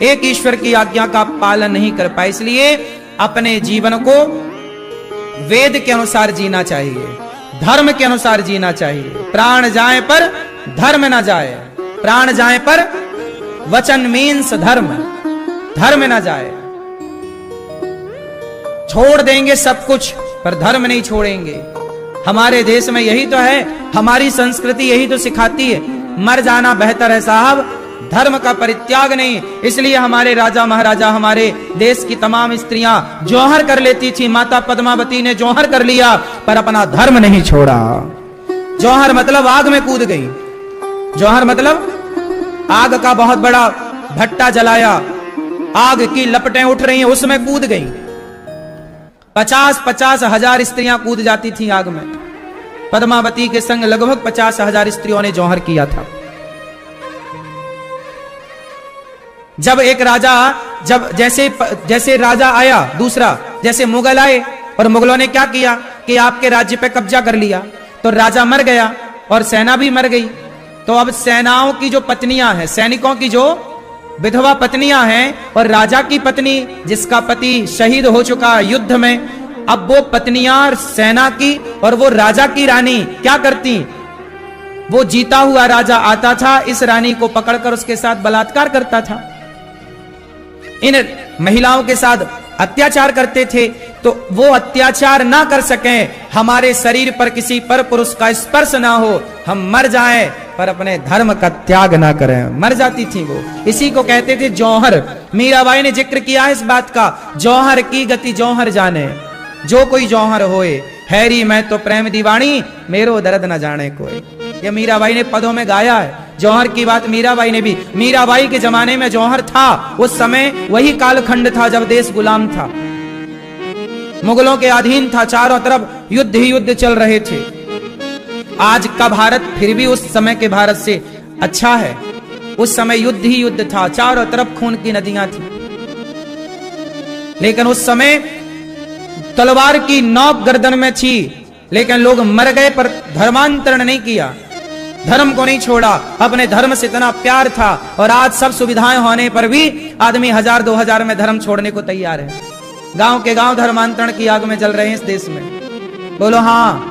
एक ईश्वर की आज्ञा का पालन नहीं कर पाए। इसलिए अपने जीवन को वेद के अनुसार जीना चाहिए, धर्म के अनुसार जीना चाहिए। प्राण जाए पर धर्म ना जाए। प्राण जाए पर वचन मीन्स धर्म, धर्म ना जाए। छोड़ देंगे सब कुछ पर धर्म नहीं छोड़ेंगे। हमारे देश में यही तो है, हमारी संस्कृति यही तो सिखाती है, मर जाना बेहतर है साहब, धर्म का परित्याग नहीं। इसलिए हमारे राजा महाराजा, हमारे देश की तमाम स्त्रियां जौहर कर लेती थी। माता पद्मावती ने जौहर कर लिया पर अपना धर्म नहीं छोड़ा। जौहर मतलब आग में कूद गई। जौहर मतलब आग का बहुत बड़ा भट्टा जलाया, आग की लपटें उठ रही हैं, उसमें कूद गई। 50-50 हजार स्त्रियां कूद जाती थी आग में। पद्मावती के संग लगभग 50 हजार स्त्रियों ने जौहर किया था। जब एक राजा, जब जैसे राजा आया दूसरा, जैसे मुगल आए और मुगलों ने क्या किया कि आपके राज्य पे कब्जा कर लिया, तो राजा मर गया और सेना भी मर गई। तो अब सेनाओं की जो पत्नियां हैं, सैनिकों की जो विधवा पत्नियां हैं, और राजा की पत्नी जिसका पति शहीद हो चुका युद्ध में, अब वो पत्नियां सेना की और वो राजा की रानी क्या करती? वो जीता हुआ राजा आता था, इस रानी को पकड़कर उसके साथ बलात्कार करता था, इन महिलाओं के साथ अत्याचार करते थे। तो वो अत्याचार ना कर सकें, हमारे शरीर पर किसी पर पुरुष का स्पर्श ना हो, हम मर जाएं पर अपने धर्म का त्याग ना करें। मर जाती थी वो। इसी को कहते थे जौहर। मीराबाई ने जिक्र किया है इस बात का, जौहर की गति जौहर जाने, जो कोई जौहर होए, हैरी मैं तो प्रेम दीवानी, मेरो दर्द न जाने कोई। ये मीराबाई ने पदों में गाया है। जौहर की बात मीराबाई ने भी, मीराबाई के जमाने में जौहर था। उस समय वही कालखंड था जब देश गुलाम था, मुगलों के अधीन था, चारों तरफ युद्ध ही युद्ध चल रहे थे। आज का भारत फिर भी उस समय के भारत से अच्छा है। उस समय युद्ध ही युद्ध था, चारों तरफ खून की नदियां थी। लेकिन उस समय तलवार की नोक गर्दन में थी लेकिन लोग मर गए पर धर्मांतरण नहीं किया, धर्म को नहीं छोड़ा। अपने धर्म से इतना प्यार था और आज सब सुविधाएं होने पर भी आदमी 1000-2000 में धर्म छोड़ने को तैयार है। गांव के गांव धर्मांतरण की आग में जल रहे हैं इस देश में। बोलो हाँ।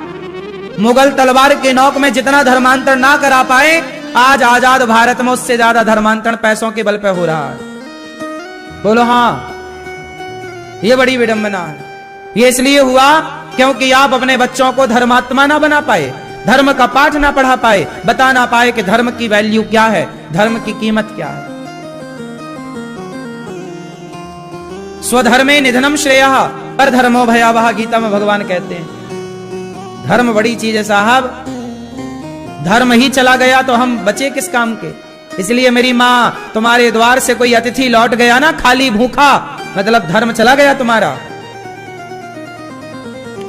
मुगल तलवार के नोक में जितना धर्मांतरण ना करा पाए, आज आजाद भारत में उससे ज्यादा धर्मांतरण पैसों के बल पे हो रहा है। बोलो हाँ। ये बड़ी विडंबना है। ये इसलिए हुआ क्योंकि आप अपने बच्चों को धर्मात्मा ना बना पाए, धर्म का पाठ ना पढ़ा पाए, बता ना पाए कि धर्म की वैल्यू क्या है, धर्म की कीमत क्या है। स्वधर्मे निधनम श्रेयः पर धर्मो भयावह, गीता में भगवान कहते हैं। धर्म बड़ी चीज है साहब। धर्म ही चला गया तो हम बचे किस काम के। इसलिए मेरी माँ, तुम्हारे द्वार से कोई अतिथि लौट गया ना खाली भूखा, मतलब धर्म चला गया तुम्हारा।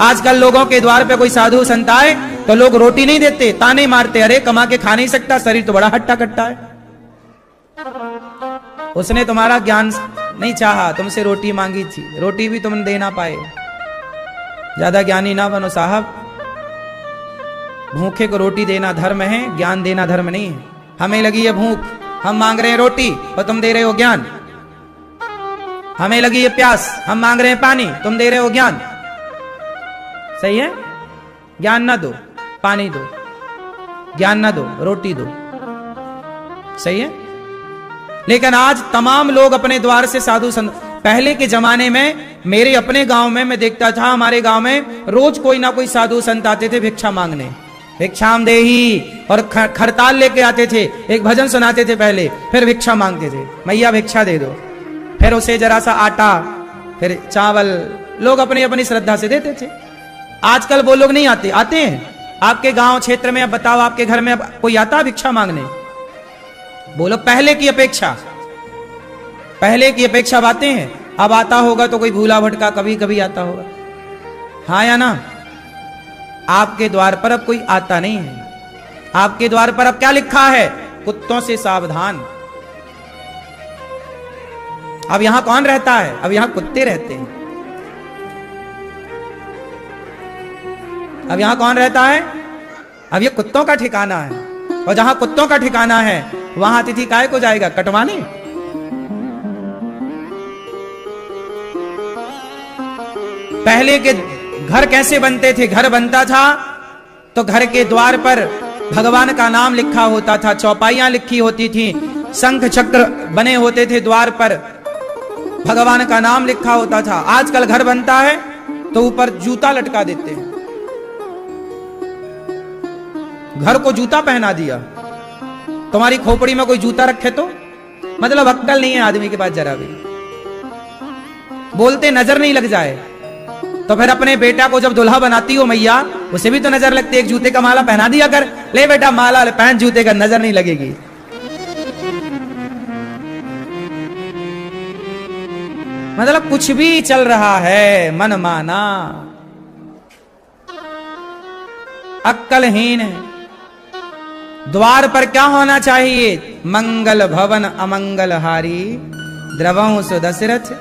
आजकल लोगों के द्वार पे कोई साधु संत आए तो लोग रोटी नहीं देते, ताने मारते, अरे कमा के खा नहीं सकता, शरीर तो बड़ा हट्टा कट्टा है। उसने तुम्हारा ज्ञान नहीं चाहा, तुमसे रोटी मांगी थी, रोटी भी तुम दे ना पाए। ज्यादा ज्ञानी ना बनो साहब। भूखे को रोटी देना धर्म है, ज्ञान देना धर्म नहीं है। हमें लगी है भूख, हम मांग रहे हैं रोटी और तुम दे रहे हो ज्ञान। हमें लगी है प्यास, हम मांग रहे हैं पानी, तुम दे रहे हो ज्ञान। सही है? ज्ञान ना दो, पानी दो। ज्ञान ना दो, रोटी दो। सही है? लेकिन आज तमाम लोग अपने द्वार से साधु संत। पहले के जमाने में मेरे अपने गांव में मैं देखता था, हमारे गांव में रोज कोई ना कोई साधु संत आते थे भिक्षा मांगने, भिक्षाम देही, और खरताल लेके आते थे, एक भजन सुनाते थे पहले, फिर भिक्षा मांगते थे, मैया भिक्षा दे दो। फिर उसे जरा सा आटा, फिर चावल, लोग अपनी अपनी श्रद्धा से देते थे। आजकल वो लोग नहीं आते। आते हैं आपके गांव क्षेत्र में? अब बताओ, आपके घर में अब कोई आता भिक्षा मांगने? बोलो पहले की अपेक्षा, पहले की अपेक्षा बातें हैं। अब आता होगा तो कोई भूला भटका कभी कभी आता होगा, हाँ या ना? आपके द्वार पर अब कोई आता नहीं है। आपके द्वार पर अब क्या लिखा है? कुत्तों से सावधान। अब यहां कौन रहता है? अब यहां कुत्ते रहते हैं। अब यहां कौन रहता है? अब ये कुत्तों का ठिकाना है। और जहां कुत्तों का ठिकाना है वहां अतिथि काहे को जाएगा? कटवाने। पहले के घर कैसे बनते थे? घर बनता था तो घर के द्वार पर भगवान का नाम लिखा होता था, चौपाइयां लिखी होती थी, शंख चक्र बने होते थे द्वार पर, भगवान का नाम लिखा होता था। आजकल घर बनता है तो ऊपर जूता लटका देते हैं, घर को जूता पहना दिया। तुम्हारी खोपड़ी में कोई जूता रखे तो मतलब अक्कल नहीं है आदमी के पास जरा भी। बोलते नजर नहीं लग जाए तो फिर अपने बेटा को जब दुल्हा बनाती हो मैया, उसे भी तो नजर लगती है, एक जूते का माला पहना दिया कर, ले बेटा माला ले पहन जूते का, नजर नहीं लगेगी। मतलब कुछ भी चल रहा है मन माना, अक्कलहीन है। द्वार पर क्या होना चाहिए? मंगल भवन अमंगल हारी द्रवं सुदशरथ।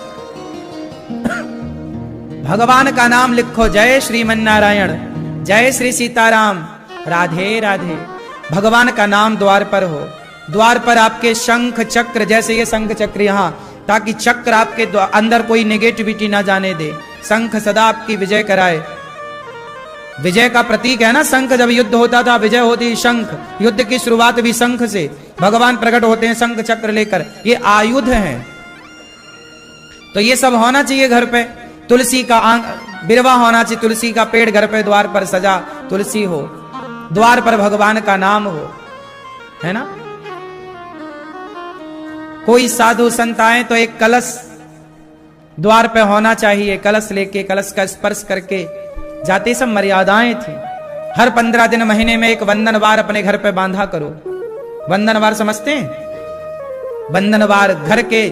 भगवान का नाम लिखो, जय श्रीमन नारायण, जय श्री सीताराम, राधे राधे। भगवान का नाम द्वार पर हो। द्वार पर आपके शंख चक्र, जैसे ये शंख चक्र यहां, ताकि चक्र आपके अंदर कोई नेगेटिविटी ना जाने दे। शंख सदा आपकी विजय कराए। विजय का प्रतीक है ना शंख। जब युद्ध होता था विजय होती शंख, युद्ध की शुरुआत भी शंख से। भगवान प्रकट होते हैं शंख चक्र लेकर, ये आयुध हैं। तो ये सब होना चाहिए घर पे। तुलसी का बिरवा होना चाहिए, तुलसी का पेड़ घर पे द्वार पर सजा, तुलसी हो, द्वार पर भगवान का नाम हो, है ना। कोई साधु संत आए तो एक कलश द्वार पे होना चाहिए, कलश लेके, कलश का स्पर्श करके जाते। सब मर्यादाएं थी। हर 15 दिन महीने में एक वंदनवार अपने घर पे बांधा करो। वंदनवार समझते हैं? वंदनवार घर के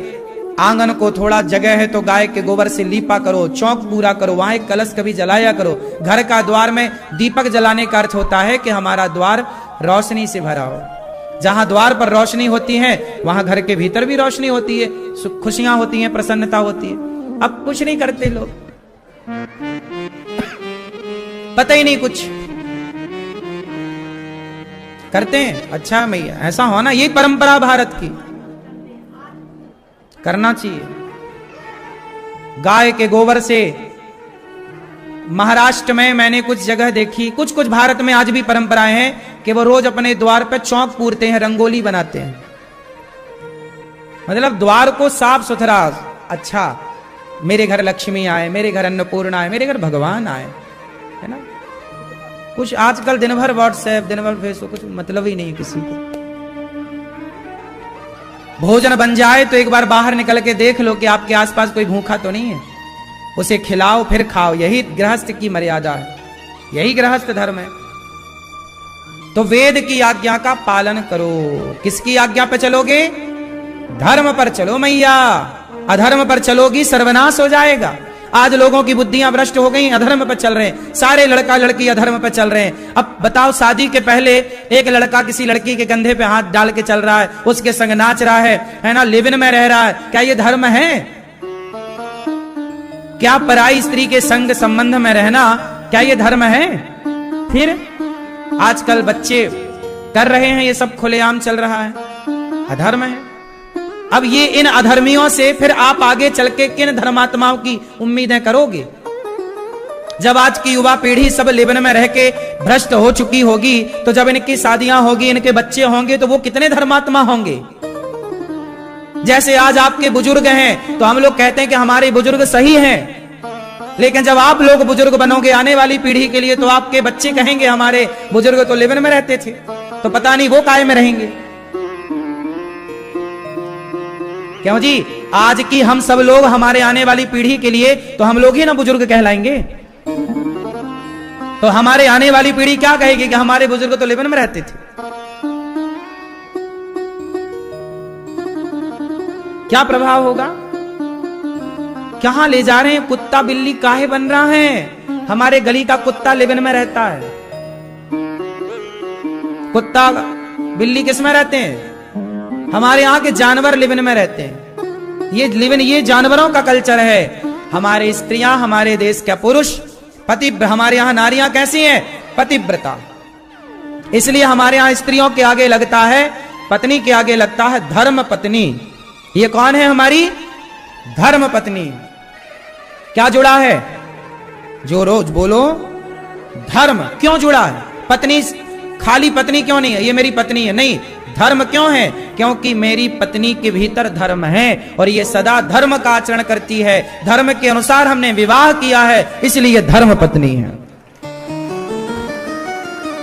आंगन को थोड़ा जगह है तो गाय के गोबर से लीपा करो, चौक पूरा करो, वहां एक कलश कभी जलाया करो। घर का द्वार में दीपक जलाने का अर्थ होता है कि हमारा द्वार रोशनी से भरा हो। जहां द्वार पर रोशनी होती है वहां घर के भीतर भी रोशनी होती है, खुशियां होती हैं, प्रसन्नता होती है। अब कुछ नहीं करते लोग। पता ही नहीं कुछ करते हैं। अच्छा भैया ऐसा होना, यही परंपरा भारत की, करना चाहिए। गाय के गोबर से महाराष्ट्र में मैंने कुछ जगह देखी, कुछ कुछ भारत में आज भी परंपराएं हैं कि वो रोज अपने द्वार पे चौक पूरते हैं, रंगोली बनाते हैं, मतलब द्वार को साफ सुथरा। अच्छा मेरे घर लक्ष्मी आए, मेरे घर अन्नपूर्णा आए, मेरे घर भगवान आए, है ना। कुछ आजकल दिन भर व्हाट्सएप, दिन भर फेसबुक, कुछ मतलब ही नहीं किसी को। भोजन बन जाए तो एक बार बाहर निकल के देख लो कि आपके आसपास कोई भूखा तो नहीं है, उसे खिलाओ फिर खाओ। यही गृहस्थ की मर्यादा है, यही गृहस्थ धर्म है। तो वेद की आज्ञा का पालन करो। किसकी आज्ञा पे चलोगे? धर्म पर चलो मैया, अधर्म पर चलोगी सर्वनाश हो जाएगा। आज लोगों की बुद्धियां भ्रष्ट हो गई, अधर्म पर चल रहे हैं, सारे लड़का लड़की अधर्म पर चल रहे हैं। अब बताओ, शादी के पहले एक लड़का किसी लड़की के कंधे पे हाथ डाल के चल रहा है, उसके संग नाच रहा है ना, लिव इन में रह रहा है, क्या ये धर्म है? क्या पराई स्त्री के संग संबंध में रहना, क्या ये धर्म है? फिर आजकल बच्चे कर रहे हैं, ये सब खुलेआम चल रहा है, अधर्म है। अब ये इन अधर्मियों से फिर आप आगे चल के किन धर्मात्माओं की उम्मीदें करोगे? जब आज की युवा पीढ़ी सब लिवन में रह के भ्रष्ट हो चुकी होगी, तो जब इनकी शादियां होगी, इनके बच्चे होंगे, तो वो कितने धर्मात्मा होंगे? जैसे आज आपके बुजुर्ग हैं तो हम लोग कहते हैं कि हमारे बुजुर्ग सही हैं, लेकिन जब आप लोग बुजुर्ग बनोगे आने वाली पीढ़ी के लिए, तो आपके बच्चे कहेंगे हमारे बुजुर्ग तो लिवन में रहते थे, तो पता नहीं वो काय में रहेंगे। क्यों जी? आज की हम सब लोग हमारे आने वाली पीढ़ी के लिए तो हम लोग ही ना बुजुर्ग कहलाएंगे। तो हमारे आने वाली पीढ़ी क्या कहेगी कि हमारे बुजुर्ग तो लिवन में रहते थे। क्या प्रभाव होगा? कहां ले जा रहे हैं? कुत्ता बिल्ली काहे बन रहा है? हमारे गली का कुत्ता लिवन में रहता है। कुत्ता बिल्ली किस में रहते हैं? हमारे यहाँ के जानवर लिवन में रहते हैं। ये लिवन, ये जानवरों का कल्चर है। हमारे स्त्रियां, हमारे देश के पुरुष पति, हमारे यहाँ नारियां कैसी हैं? पतिव्रता। इसलिए हमारे यहाँ स्त्रियों के आगे लगता है, पत्नी के आगे लगता है धर्म पत्नी। ये कौन है? हमारी धर्म पत्नी। क्या जुड़ा है? जो रोज बोलो धर्म। क्यों जुड़ा है? पत्नी खाली पत्नी क्यों नहीं है? ये मेरी पत्नी है, नहीं, धर्म क्यों है? क्योंकि मेरी पत्नी के भीतर धर्म है और ये सदा धर्म का आचरण करती है, धर्म के अनुसार हमने विवाह किया है, इसलिए धर्म पत्नी है।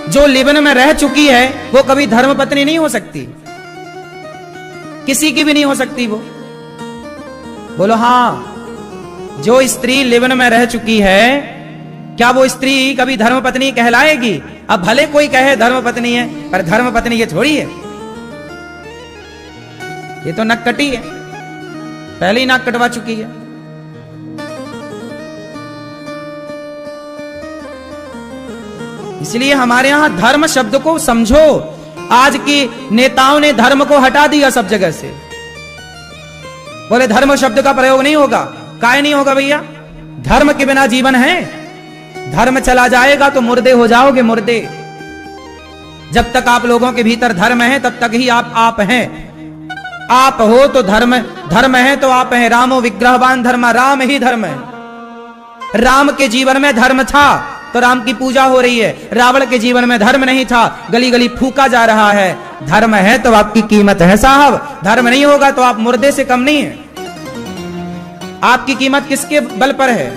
जो लिवन में रह चुकी है वो कभी धर्म पत्नी नहीं हो सकती, किसी की भी नहीं हो सकती वो। बोलो हाँ। जो स्त्री लिवन में रह चुकी है, क्या वो स्त्री कभी धर्म पत्नी कहलाएगी? अब भले कोई कहे धर्म पत्नी है, पर धर्म पत्नी ये थोड़ी है, ये तो नक कटी है, पहले ही नाक कटवा चुकी है। इसलिए हमारे यहां धर्म शब्द को समझो। आज की नेताओं ने धर्म को हटा दिया सब जगह से, बोले धर्म शब्द का प्रयोग नहीं होगा। काहे नहीं होगा भैया? धर्म के बिना जीवन है? धर्म चला जाएगा तो मुर्दे हो जाओगे, मुर्दे। जब तक आप लोगों के भीतर धर्म है तब तक ही आप हैं। आप हो तो धर्म, धर्म है तो आप हैं। रामो विग्रहवान धर्म, राम ही धर्म है। राम के जीवन में धर्म था तो राम की पूजा हो रही है। रावण के जीवन में धर्म नहीं था, गली गली फूका जा रहा है। धर्म है तो आपकी कीमत है साहब, धर्म नहीं होगा तो आप मुर्दे से कम नहीं है। आपकी कीमत किसके बल पर है?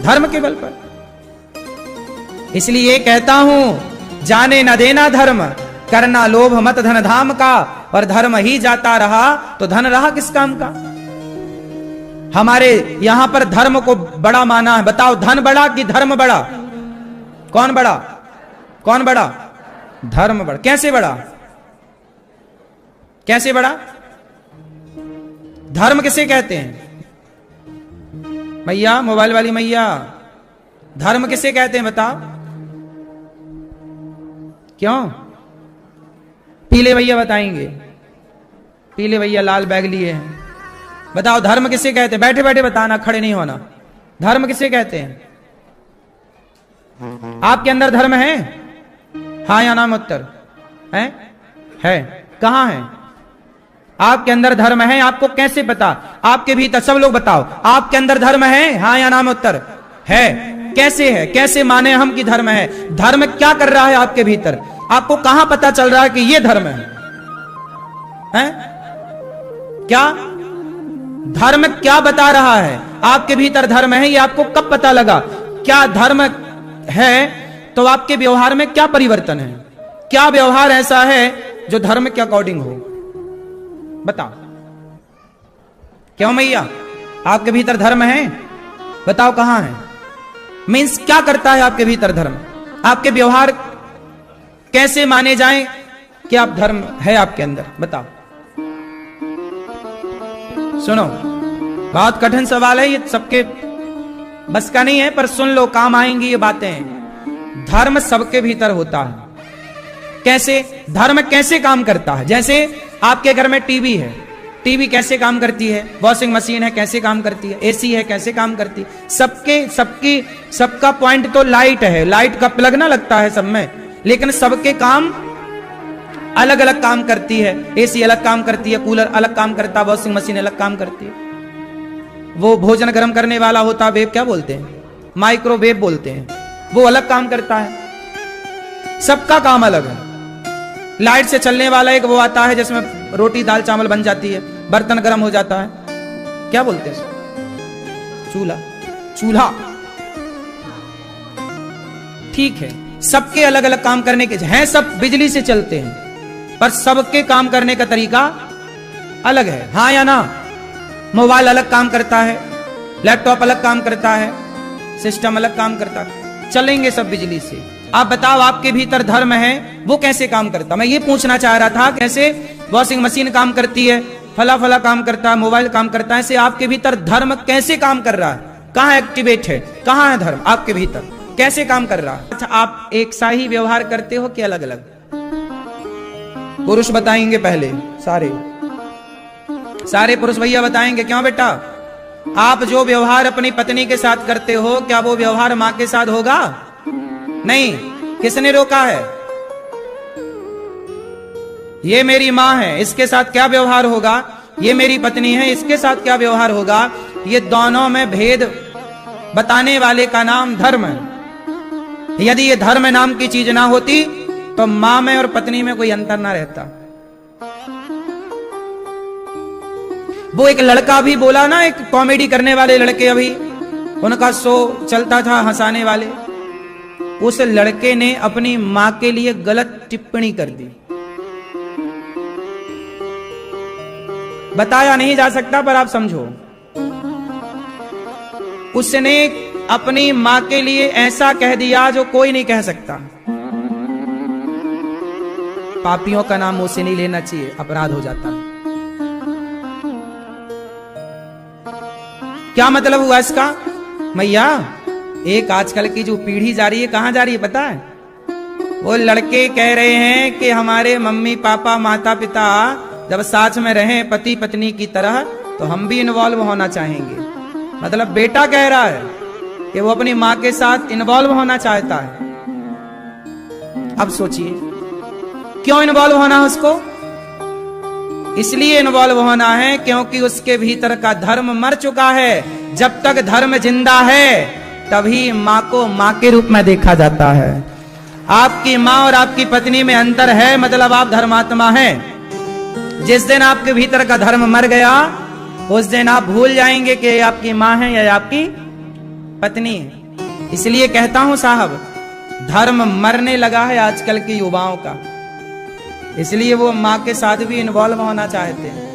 धर्म के बल पर। इसलिए कहता हूं, जाने न देना धर्म, करना लोभ मत धन धाम का, और धर्म ही जाता रहा तो धन रहा किस काम का? हमारे यहां पर धर्म को बड़ा माना है। बताओ, धन बड़ा कि धर्म बड़ा? कौन बड़ा? कौन बड़ा? धर्म बड़ा। कैसे बड़ा? कैसे बड़ा? धर्म किसे कहते हैं? मैया, मोबाइल वाली मैया, धर्म किसे कहते हैं बताओ? क्यों? पीले भैया बताएंगे, पीले भैया लाल बैग लिए हैं। बताओ धर्म किसे कहते हैं? बैठे बैठे बताना, खड़े नहीं होना। धर्म किसे कहते हैं? आपके अंदर धर्म है? हाँ या ना में उत्तर है? कहां है? आपके अंदर धर्म है? आपको कैसे पता? आपके भीतर, सब लोग बताओ, आपके अंदर धर्म है? हाँ या ना में उत्तर है। कैसे है? कैसे माने हम कि धर्म है? धर्म क्या कर रहा है आपके भीतर? आपको कहां पता चल रहा है कि यह धर्म है? क्या धर्म क्या बता रहा है? आपके भीतर धर्म है, ये आपको कब पता लगा? क्या धर्म है तो आपके व्यवहार में क्या परिवर्तन है? क्या व्यवहार ऐसा है जो धर्म के अकॉर्डिंग हो? बताओ। क्यों मैया, आपके भीतर धर्म है? बताओ कहां है? मीन्स क्या करता है आपके भीतर धर्म? आपके व्यवहार कैसे माने जाएं कि आप धर्म है आपके अंदर? बताओ। सुनो, बहुत कठिन सवाल है ये, सबके बस का नहीं है, पर सुन लो, काम आएंगी ये बातें। धर्म सबके भीतर होता है। कैसे? धर्म कैसे काम करता है? जैसे आपके घर में टीवी है, टीवी कैसे काम करती है? वॉशिंग मशीन है, कैसे काम करती है? एसी है, कैसे काम करती है? सबका पॉइंट तो लाइट है, लाइट का प्लग ना लगता है सब में, लेकिन सबके काम अलग अलग काम करती है। एसी अलग काम करती है, कूलर अलग काम करता है, वॉशिंग मशीन अलग काम करती है। वो भोजन गर्म करने वाला होता है, वेव क्या बोलते हैं? माइक्रोवेव बोलते हैं, वो अलग काम करता है। सबका काम अलग है। लाइट से चलने वाला एक वो आता है जिसमें रोटी दाल चावल बन जाती है, बर्तन गर्म हो जाता है, क्या बोलते हैं? चूल्हा। ठीक है, सबके अलग अलग काम करने के हैं, सब बिजली से चलते हैं, पर सबके काम करने का तरीका अलग है। हाँ या ना? मोबाइल अलग काम करता है, लैपटॉप अलग काम करता है, सिस्टम अलग काम करता है, चलेंगे सब बिजली से। आप बताओ, आपके भीतर धर्म है, वो कैसे काम करता? मैं ये पूछना चाह रहा था, कैसे वॉशिंग मशीन काम करती है, फला काम करता है, मोबाइल काम करता है, ऐसे आपके भीतर धर्म कैसे काम कर रहा है? कहां एक्टिवेट है? कहां है धर्म आपके भीतर? कैसे काम कर रहा है? अच्छा, आप एक सा ही व्यवहार करते हो कि अलग अलग? पुरुष बताएंगे पहले, सारे पुरुष भैया बताएंगे। क्यों बेटा? आप जो व्यवहार अपनी पत्नी के साथ करते हो, क्या वो व्यवहार मां के साथ होगा? नहीं। किसने रोका है? ये मेरी मां है, इसके साथ क्या व्यवहार होगा? ये मेरी पत्नी है, इसके साथ क्या व्यवहार होगा? ये दोनों में भेद बताने वाले का नाम धर्म है। यदि ये धर्म नाम की चीज ना होती तो मां में और पत्नी में कोई अंतर ना रहता। वो एक लड़का भी बोला ना, एक कॉमेडी करने वाले लड़के, अभी उनका शो चलता था हंसाने वाले, उस लड़के ने अपनी मां के लिए गलत टिप्पणी कर दी। बताया नहीं जा सकता, पर आप समझो, उसने अपनी मां के लिए ऐसा कह दिया जो कोई नहीं कह सकता। पापियों का नाम मुंह से नहीं लेना चाहिए, अपराध हो जाता है। क्या मतलब हुआ इसका? मैया, एक आजकल की जो पीढ़ी जा रही है, कहां जा रही है पता है? वो लड़के कह रहे हैं कि हमारे मम्मी पापा माता पिता जब साथ में रहें पति पत्नी की तरह, तो हम भी इन्वॉल्व होना चाहेंगे। मतलब बेटा कह रहा है कि वो अपनी मां के साथ इन्वॉल्व होना चाहता है। अब सोचिए, क्यों इन्वॉल्व होना है उसको? इसलिए इन्वॉल्व होना है क्योंकि उसके भीतर का धर्म मर चुका है। जब तक धर्म जिंदा है तभी मां को मां के रूप में देखा जाता है। आपकी मां और आपकी पत्नी में अंतर है, मतलब आप धर्मात्मा हैं। जिस दिन आपके भीतर का धर्म मर गया, उस दिन आप भूल जाएंगे कि आपकी मां है या आपकी पत्नी है। इसलिए कहता हूं साहब, धर्म मरने लगा है आजकल के युवाओं का, इसलिए वो मां के साथ भी इन्वॉल्व होना चाहते हैं।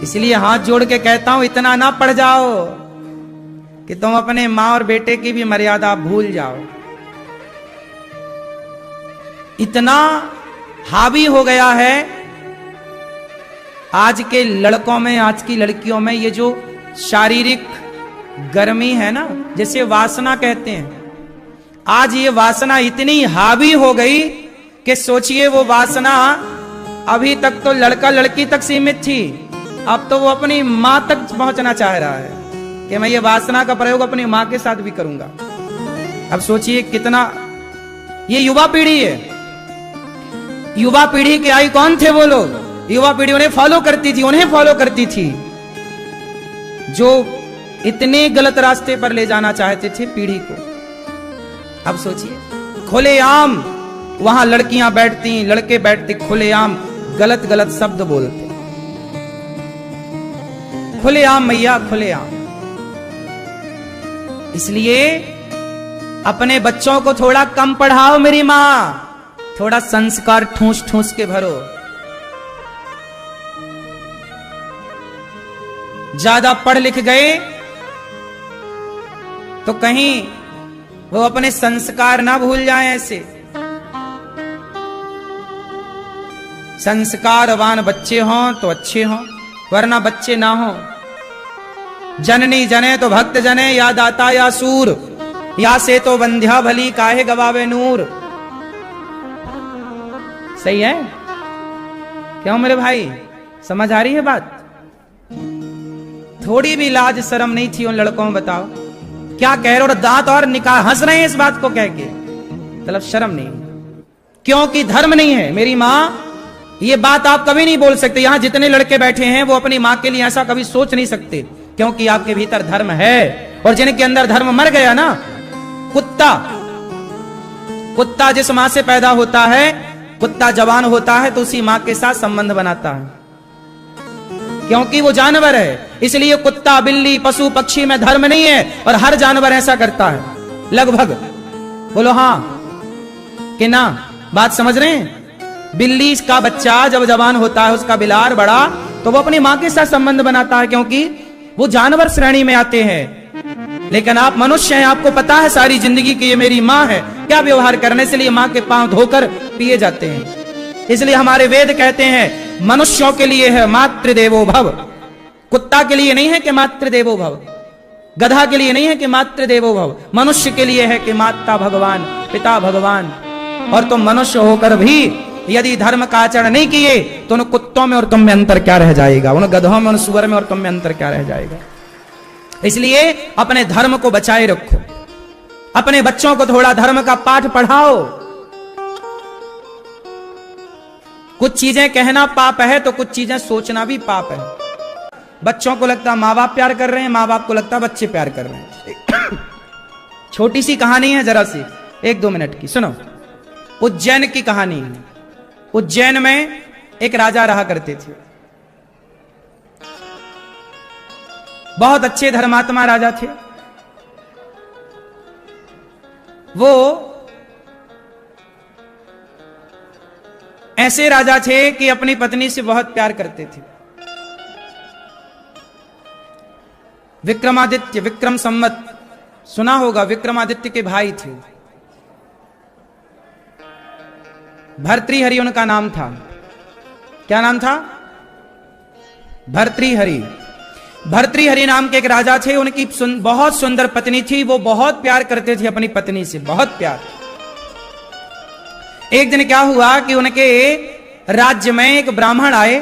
इसलिए हाथ जोड़ के कहता हूं, इतना ना पड़ जाओ कि तुम अपने मां और बेटे की भी मर्यादा भूल जाओ। इतना हावी हो गया है आज के लड़कों में, आज की लड़कियों में, ये जो शारीरिक गर्मी है ना, जिसे वासना कहते हैं, आज ये वासना इतनी हावी हो गई कि सोचिए, वो वासना अभी तक तो लड़का लड़की तक सीमित थी, अब तो वो अपनी मां तक पहुंचना चाह रहा है। कि मैं ये वासना का प्रयोग अपनी मां के साथ भी करूंगा। अब सोचिए कितना, ये युवा पीढ़ी है। युवा पीढ़ी के आई कौन थे वो लोग? युवा पीढ़ी उन्हें फॉलो करती थी, उन्हें फॉलो करती थी, जो इतने गलत रास्ते पर ले जाना चाहते थे पीढ़ी को। अब सोचिए खुलेआम वहां लड़कियां बैठती, लड़के बैठते, खुलेआम गलत गलत शब्द बोलते, खुलेआम मैया, खुलेआम। इसलिए अपने बच्चों को थोड़ा कम पढ़ाओ मेरी मां, थोड़ा संस्कार ठूस ठूस के भरो। ज्यादा पढ़ लिख गए तो कहीं वो अपने संस्कार ना भूल जाएं। ऐसे संस्कारवान बच्चे हों तो अच्छे हों, वरना बच्चे ना हों। जननी जने तो भक्त जने, या दाता या सूर, या से तो बंध्या भली काहे गवावे नूर। सही है क्यों मेरे भाई? समझ आ रही है बात? थोड़ी भी लाज शर्म नहीं थी उन लड़कों में? बताओ क्या कह रहे हो, और दांत और निकाल हंस रहे हैं इस बात को कह के, मतलब शर्म नहीं, क्योंकि धर्म नहीं है। मेरी मां, ये बात आप कभी नहीं बोल सकते। यहां जितने लड़के बैठे हैं वो अपनी मां के लिए ऐसा कभी सोच नहीं सकते, क्योंकि आपके भीतर धर्म है। और जिनके अंदर धर्म मर गया ना, कुत्ता जिस मां से पैदा होता है, कुत्ता जवान होता है तो उसी मां के साथ संबंध बनाता है, क्योंकि वो जानवर है। इसलिए कुत्ता, बिल्ली, पशु पक्षी में धर्म नहीं है, और हर जानवर ऐसा करता है लगभग। बोलो हां कि ना? बात समझ रहे हैं? बिल्ली का बच्चा जब जवान होता है, उसका बिलार बड़ा, तो वो अपनी मां के साथ संबंध बनाता है, क्योंकि वो जानवर श्रेणी में आते हैं। लेकिन आप मनुष्य हैं, आपको पता है सारी जिंदगी कि ये मेरी मां है, क्या व्यवहार करने से लिए मां के पांव धोकर पिए जाते हैं। इसलिए हमारे वेद कहते हैं मनुष्यों के लिए है मातृदेवो भव, कुत्ता के लिए नहीं है कि मातृदेवो भव, गधा के लिए नहीं है कि मातृदेवो भव, मनुष्य के लिए है कि माता भगवान, पिता भगवान। और तुम मनुष्य होकर भी यदि धर्म का आचरण नहीं किए तो उन कुत्तों में और तुम में अंतर क्या रह जाएगा, उन गधों में, उन सुअर में और तुम में अंतर क्या रह जाएगा। इसलिए अपने धर्म को बचाए रखो, अपने बच्चों को थोड़ा धर्म का पाठ पढ़ाओ। कुछ चीजें कहना पाप है तो कुछ चीजें सोचना भी पाप है। बच्चों को लगता माँ बाप प्यार कर रहे हैं, माँ बाप को लगता बच्चे प्यार कर रहे हैं। छोटी सी कहानी है, जरा सी 1-2 मिनट की सुनो। उज्जैन की कहानी है। उज्जैन में एक राजा रहा करते थे, बहुत अच्छे धर्मात्मा राजा थे। वो ऐसे राजा थे कि अपनी पत्नी से बहुत प्यार करते थे। विक्रमादित्य, विक्रम संवत सुना होगा, विक्रमादित्य के भाई थे। भर्तृहरि उनका नाम था। क्या नाम था? भर्तृहरि। भर्तृहरि नाम के एक राजा थे, उनकी बहुत सुंदर पत्नी थी। वो बहुत प्यार करते थे अपनी पत्नी से, बहुत प्यार। एक दिन क्या हुआ कि उनके राज्य में एक ब्राह्मण आए,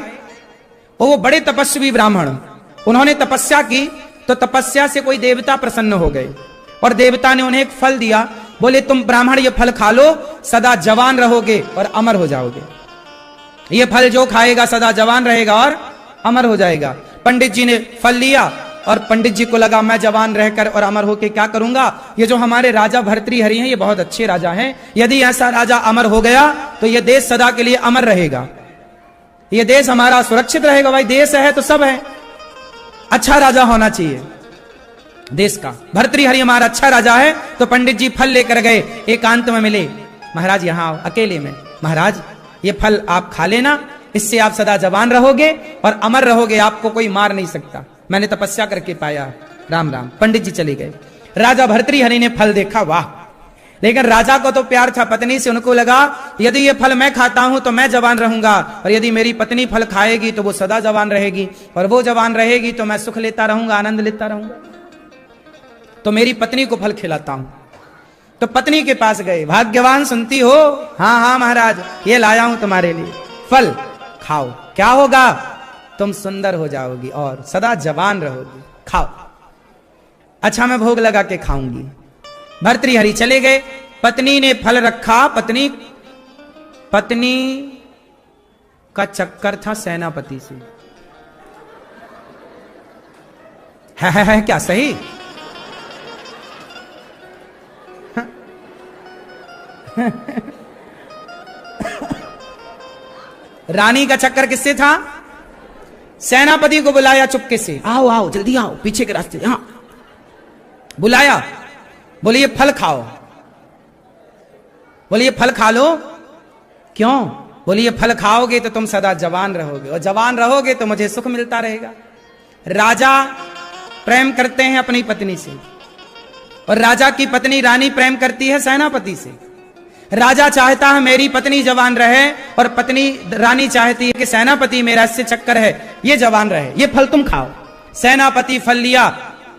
और वो बड़े तपस्वी ब्राह्मण। उन्होंने तपस्या की तो तपस्या से कोई देवता प्रसन्न हो गए, और देवता ने उन्हें एक फल दिया। बोले तुम ब्राह्मण ये फल खा लो, सदा जवान रहोगे और अमर हो जाओगे। ये फल जो खाएगा सदा जवान रहेगा और अमर हो जाएगा। पंडित जी ने फल लिया, और पंडित जी को लगा मैं जवान रहकर और अमर होकर क्या करूंगा, ये जो हमारे राजा भर्तृहरि हैं ये बहुत अच्छे राजा हैं, यदि ऐसा राजा अमर हो गया तो ये देश सदा के लिए अमर रहेगा, ये देश हमारा सुरक्षित रहेगा। भाई देश है तो सब है, अच्छा राजा होना चाहिए देश का। भर्तृहरि हमारा अच्छा राजा है। तो पंडित जी फल लेकर गए, एकांत में मिले। महाराज यहाँ आओ, अकेले में। महाराज ये फल आप खा लेना, इससे आप सदा जवान रहोगे और अमर रहोगे, आपको कोई मार नहीं सकता, मैंने तपस्या करके पाया। राम राम। पंडित जी चले गए। राजा भर्तृहरि ने फल देखा, वाह! लेकिन राजा को तो प्यार था पत्नी से, उनको लगा यदि ये फल मैं खाता हूं तो मैं जवान रहूंगा, और यदि मेरी पत्नी फल खाएगी तो वो सदा जवान रहेगी, और वो जवान रहेगी तो मैं सुख लेता रहूंगा, आनंद लेता रहूंगा। तो मेरी पत्नी को फल खिलाता हूं। तो पत्नी के पास गए। भाग्यवान सुनती हो? हाँ हाँ महाराज, ये लाया हूं तुम्हारे लिए, फल खाओ। क्या होगा? तुम सुंदर हो जाओगी और सदा जवान रहोगी, खाओ। अच्छा मैं भोग लगा के खाऊंगी। भर्तृहरि चले गए, पत्नी ने फल रखा। पत्नी का चक्कर था सेनापति से। है क्या सही? रानी का चक्कर किससे था? सेनापति को बुलाया चुपके से, आओ आओ जल्दी आओ, पीछे के रास्ते, यहां बुलाया। बोले ये फल खाओ। बोले ये फल खा लो। क्यों? बोले ये फल खाओगे तो तुम सदा जवान रहोगे, और जवान रहोगे तो मुझे सुख मिलता रहेगा। राजा प्रेम करते हैं अपनी पत्नी से, और राजा की पत्नी रानी प्रेम करती है सेनापति से। राजा चाहता है मेरी पत्नी जवान रहे, और पत्नी रानी चाहती है कि सेनापति मेरा इससे चक्कर है ये जवान रहे, ये फल तुम खाओ। सेनापति फल लिया,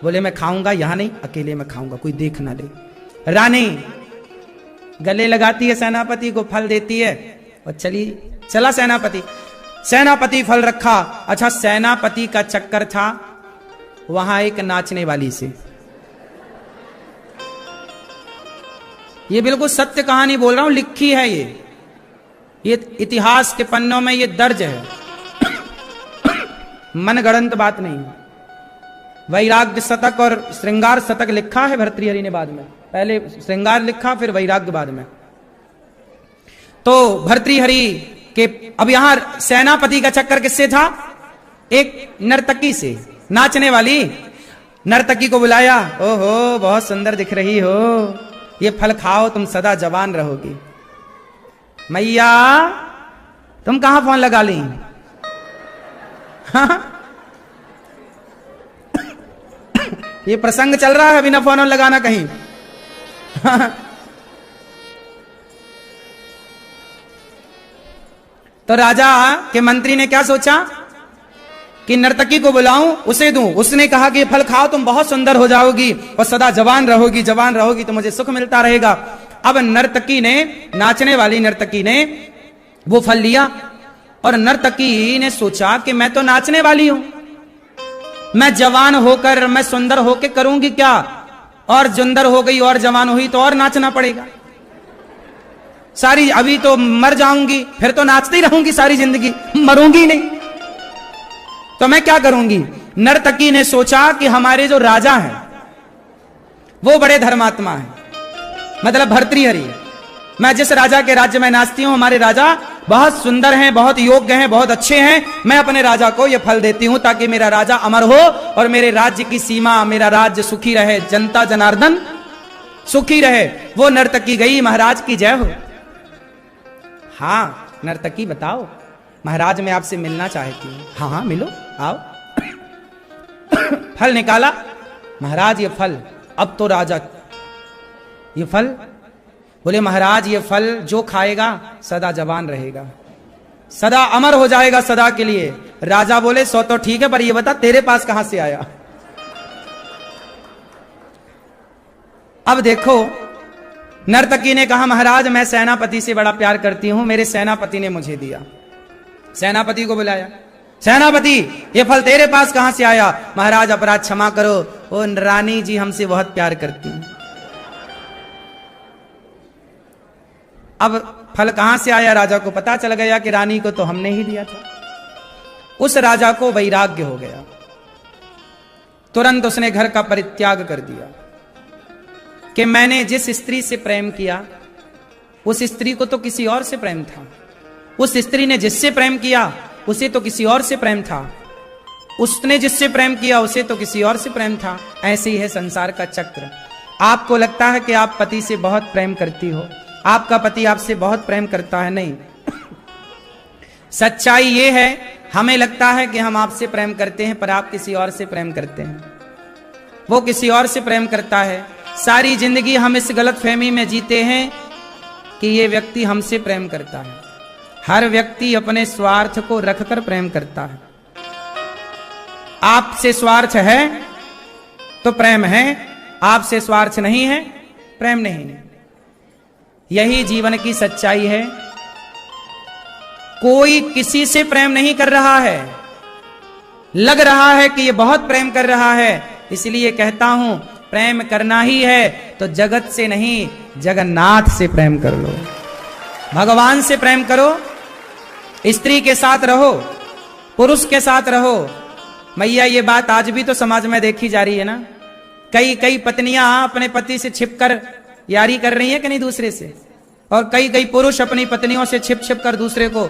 बोले मैं खाऊंगा, यहां नहीं, अकेले में खाऊंगा, कोई देख ना ले। रानी गले लगाती है सेनापति को, फल देती है, और चला सेनापति फल रखा। अच्छा, सेनापति का चक्कर था वहां एक नाचने वाली से। ये बिल्कुल सत्य कहानी बोल रहा हूं, लिखी है ये इतिहास के पन्नों में ये दर्ज है, मनगढ़ंत बात नहीं। वैराग्य शतक और श्रृंगार शतक लिखा है भर्तृहरि ने बाद में, पहले श्रृंगार लिखा फिर वैराग्य बाद में। तो भर्तृहरि के अब यहां सेनापति का चक्कर किससे था? एक नर्तकी से, नाचने वाली नर्तकी को बुलाया। ओहो बहुत सुंदर दिख रही हो, ये फल खाओ तुम सदा जवान रहोगी। मैया तुम कहां फोन लगा ली? हाँ? ये प्रसंग चल रहा है, बिना फोन लगाना कहीं। तो राजा के मंत्री ने क्या सोचा कि नर्तकी को बुलाऊं, उसे दूं। उसने कहा कि ये फल खाओ तुम बहुत सुंदर हो जाओगी और सदा जवान रहोगी तो मुझे सुख मिलता रहेगा। अब नर्तकी ने, नाचने वाली नर्तकी ने वो फल लिया, और नर्तकी ने सोचा कि मैं तो नाचने वाली हूं, मैं जवान होकर, मैं सुंदर होकर करूंगी क्या? और सुंदर हो गई और जवान हुई तो और नाचना पड़ेगा सारी, अभी तो मर जाऊंगी, फिर तो नाचती रहूंगी सारी जिंदगी, मरूंगी नहीं, तो मैं क्या करूंगी? नर्तकी ने सोचा कि हमारे जो राजा हैं वो बड़े धर्मात्मा हैं, मतलब भर्तृहरि। मैं जिस राजा के राज्य में नाचती हूं, हमारे राजा बहुत सुंदर हैं, बहुत योग्य हैं, बहुत अच्छे हैं, मैं अपने राजा को यह फल देती हूं ताकि मेरा राजा अमर हो और मेरे राज्य की सीमा, मेरा राज्य सुखी रहे, जनता जनार्दन सुखी रहे। वो नर्तकी गई, महाराज की जय हो। हाँ नर्तकी बताओ, महाराज मैं आपसे मिलना चाहती हूँ। हाँ हाँ मिलो, आओ। फल निकाला, महाराज ये फल, अब तो राजा ये फल, बोले महाराज ये फल जो खाएगा सदा जवान रहेगा, सदा अमर हो जाएगा सदा के लिए। राजा बोले सो तो ठीक है, पर ये बता तेरे पास कहां से आया? अब देखो नर्तकी ने कहा महाराज मैं सेनापति से बड़ा प्यार करती हूं, मेरे सेनापति ने मुझे दिया। सेनापति को बुलाया, सेनापति ये फल तेरे पास कहां से आया? महाराज अपराध क्षमा करो, ओ रानी जी हमसे बहुत प्यार करती हैं। अब फल कहां से आया राजा को पता चल गया कि रानी को तो हमने ही दिया था। उस राजा को वैराग्य हो गया, तुरंत उसने घर का परित्याग कर दिया कि मैंने जिस स्त्री से प्रेम किया उस स्त्री को तो किसी और से प्रेम था, उस स्त्री ने जिससे प्रेम किया उसे तो किसी और से प्रेम था, उसने जिससे प्रेम किया उसे तो किसी और से प्रेम था। ऐसे ही है संसार का चक्र। आपको लगता है कि आप पति से बहुत प्रेम करती हो, आपका पति आपसे बहुत प्रेम करता है, नहीं। सच्चाई ये है हमें लगता है कि हम आपसे प्रेम करते हैं, पर आप किसी और से प्रेम करते हैं, वो किसी और से प्रेम करता है। सारी जिंदगी हम इस गलतफहमी में जीते हैं कि ये व्यक्ति हमसे प्रेम करता है। हर व्यक्ति अपने स्वार्थ को रखकर प्रेम करता है। आपसे स्वार्थ है तो प्रेम है, आपसे स्वार्थ नहीं है प्रेम नहीं है। यही जीवन की सच्चाई है। कोई किसी से प्रेम नहीं कर रहा है, लग रहा है कि ये बहुत प्रेम कर रहा है, इसलिए कहता हूं प्रेम करना ही है तो जगत से नहीं, जगन्नाथ से प्रेम कर लो, भगवान से प्रेम करो। स्त्री के साथ रहो, पुरुष के साथ रहो। मैया ये बात आज भी तो समाज में देखी जा रही है ना। कई पत्नियां अपने पति से छिपकर यारी कर रही हैं कि नहीं दूसरे से, और कई पुरुष अपनी पत्नियों से छिप कर दूसरे को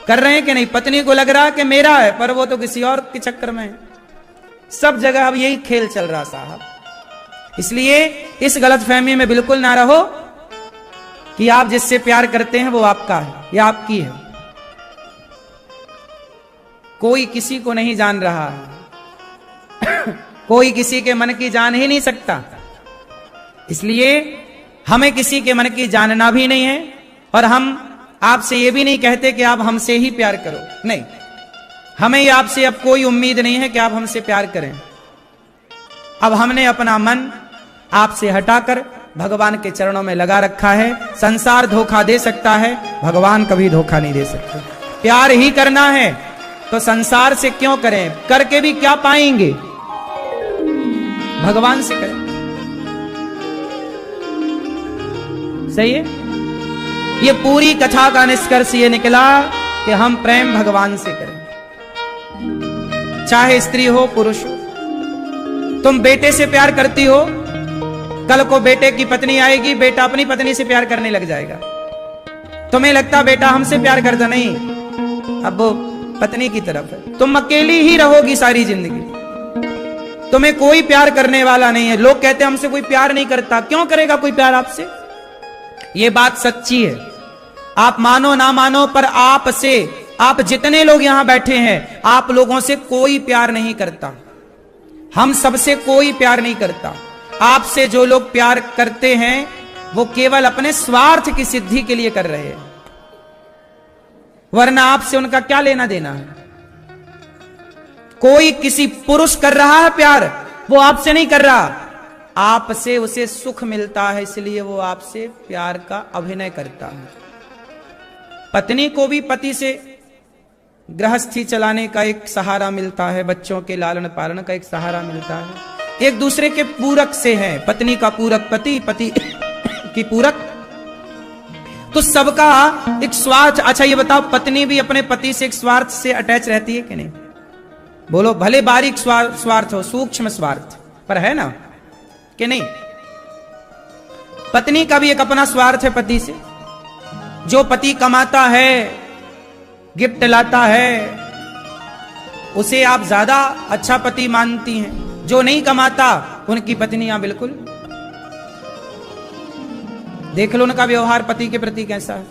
कर रहे हैं कि नहीं। पत्नी को लग रहा है कि मेरा है, पर वो तो किसी और के चक्कर में है। सब जगह अब यही खेल चल रहा साहब। इसलिए इस गलतफहमी में बिल्कुल ना रहो कि आप जिससे प्यार करते हैं वो आपका है या आपकी है। कोई किसी को नहीं जान रहा है कोई किसी के मन की जान ही नहीं सकता। इसलिए हमें किसी के मन की जानना भी नहीं है, और हम आपसे ये भी नहीं कहते कि आप हमसे ही प्यार करो, नहीं। हमें आपसे अब कोई उम्मीद नहीं है कि आप हमसे प्यार करें। अब हमने अपना मन आपसे हटाकर भगवान के चरणों में लगा रखा है। संसार धोखा दे सकता है, भगवान कभी धोखा नहीं दे सकते। प्यार ही करना है तो संसार से क्यों करें, करके भी क्या पाएंगे, भगवान से करें। सही है। ये पूरी कथा का निष्कर्ष ये निकला कि हम प्रेम भगवान से करें, चाहे स्त्री हो पुरुष हो। तुम बेटे से प्यार करती हो, कल को बेटे की पत्नी आएगी, बेटा अपनी पत्नी से प्यार करने लग जाएगा। तुम्हें लगता बेटा हमसे प्यार करता, नहीं, अब वो पत्नी की तरफ है। तुम अकेली ही रहोगी सारी जिंदगी, तुम्हें कोई प्यार करने वाला नहीं है। लोग कहते हैं हमसे कोई प्यार नहीं करता, क्यों करेगा कोई प्यार आपसे? ये बात सच्ची है, आप मानो ना मानो, पर आपसे, आप जितने लोग यहां बैठे हैं, आप लोगों से कोई प्यार नहीं करता। हम सबसे कोई प्यार नहीं करता। आपसे जो लोग प्यार करते हैं वो केवल अपने स्वार्थ की सिद्धि के लिए कर रहे हैं, वरना आपसे उनका क्या लेना देना है। कोई किसी पुरुष कर रहा है प्यार, वो आपसे नहीं कर रहा, आपसे उसे सुख मिलता है, इसलिए वो आपसे प्यार का अभिनय करता है। पत्नी को भी पति से गृहस्थी चलाने का एक सहारा मिलता है, बच्चों के लालन पालन का एक सहारा मिलता है। एक दूसरे के पूरक से हैं, पत्नी का पूरक पति, पति की पूरक। तो सबका एक स्वार्थ। अच्छा ये बताओ, पत्नी भी अपने पति से एक स्वार्थ से अटैच रहती है कि नहीं? बोलो, भले बारीक स्वार्थ हो, सूक्ष्म स्वार्थ, पर है ना कि नहीं? पत्नी का भी एक अपना स्वार्थ है पति से। जो पति कमाता है, गिफ्ट लाता है, उसे आप ज्यादा अच्छा पति मानती हैं। जो नहीं कमाता, उनकी पत्नियां बिल्कुल, देख लो उनका व्यवहार पति के प्रति कैसा है।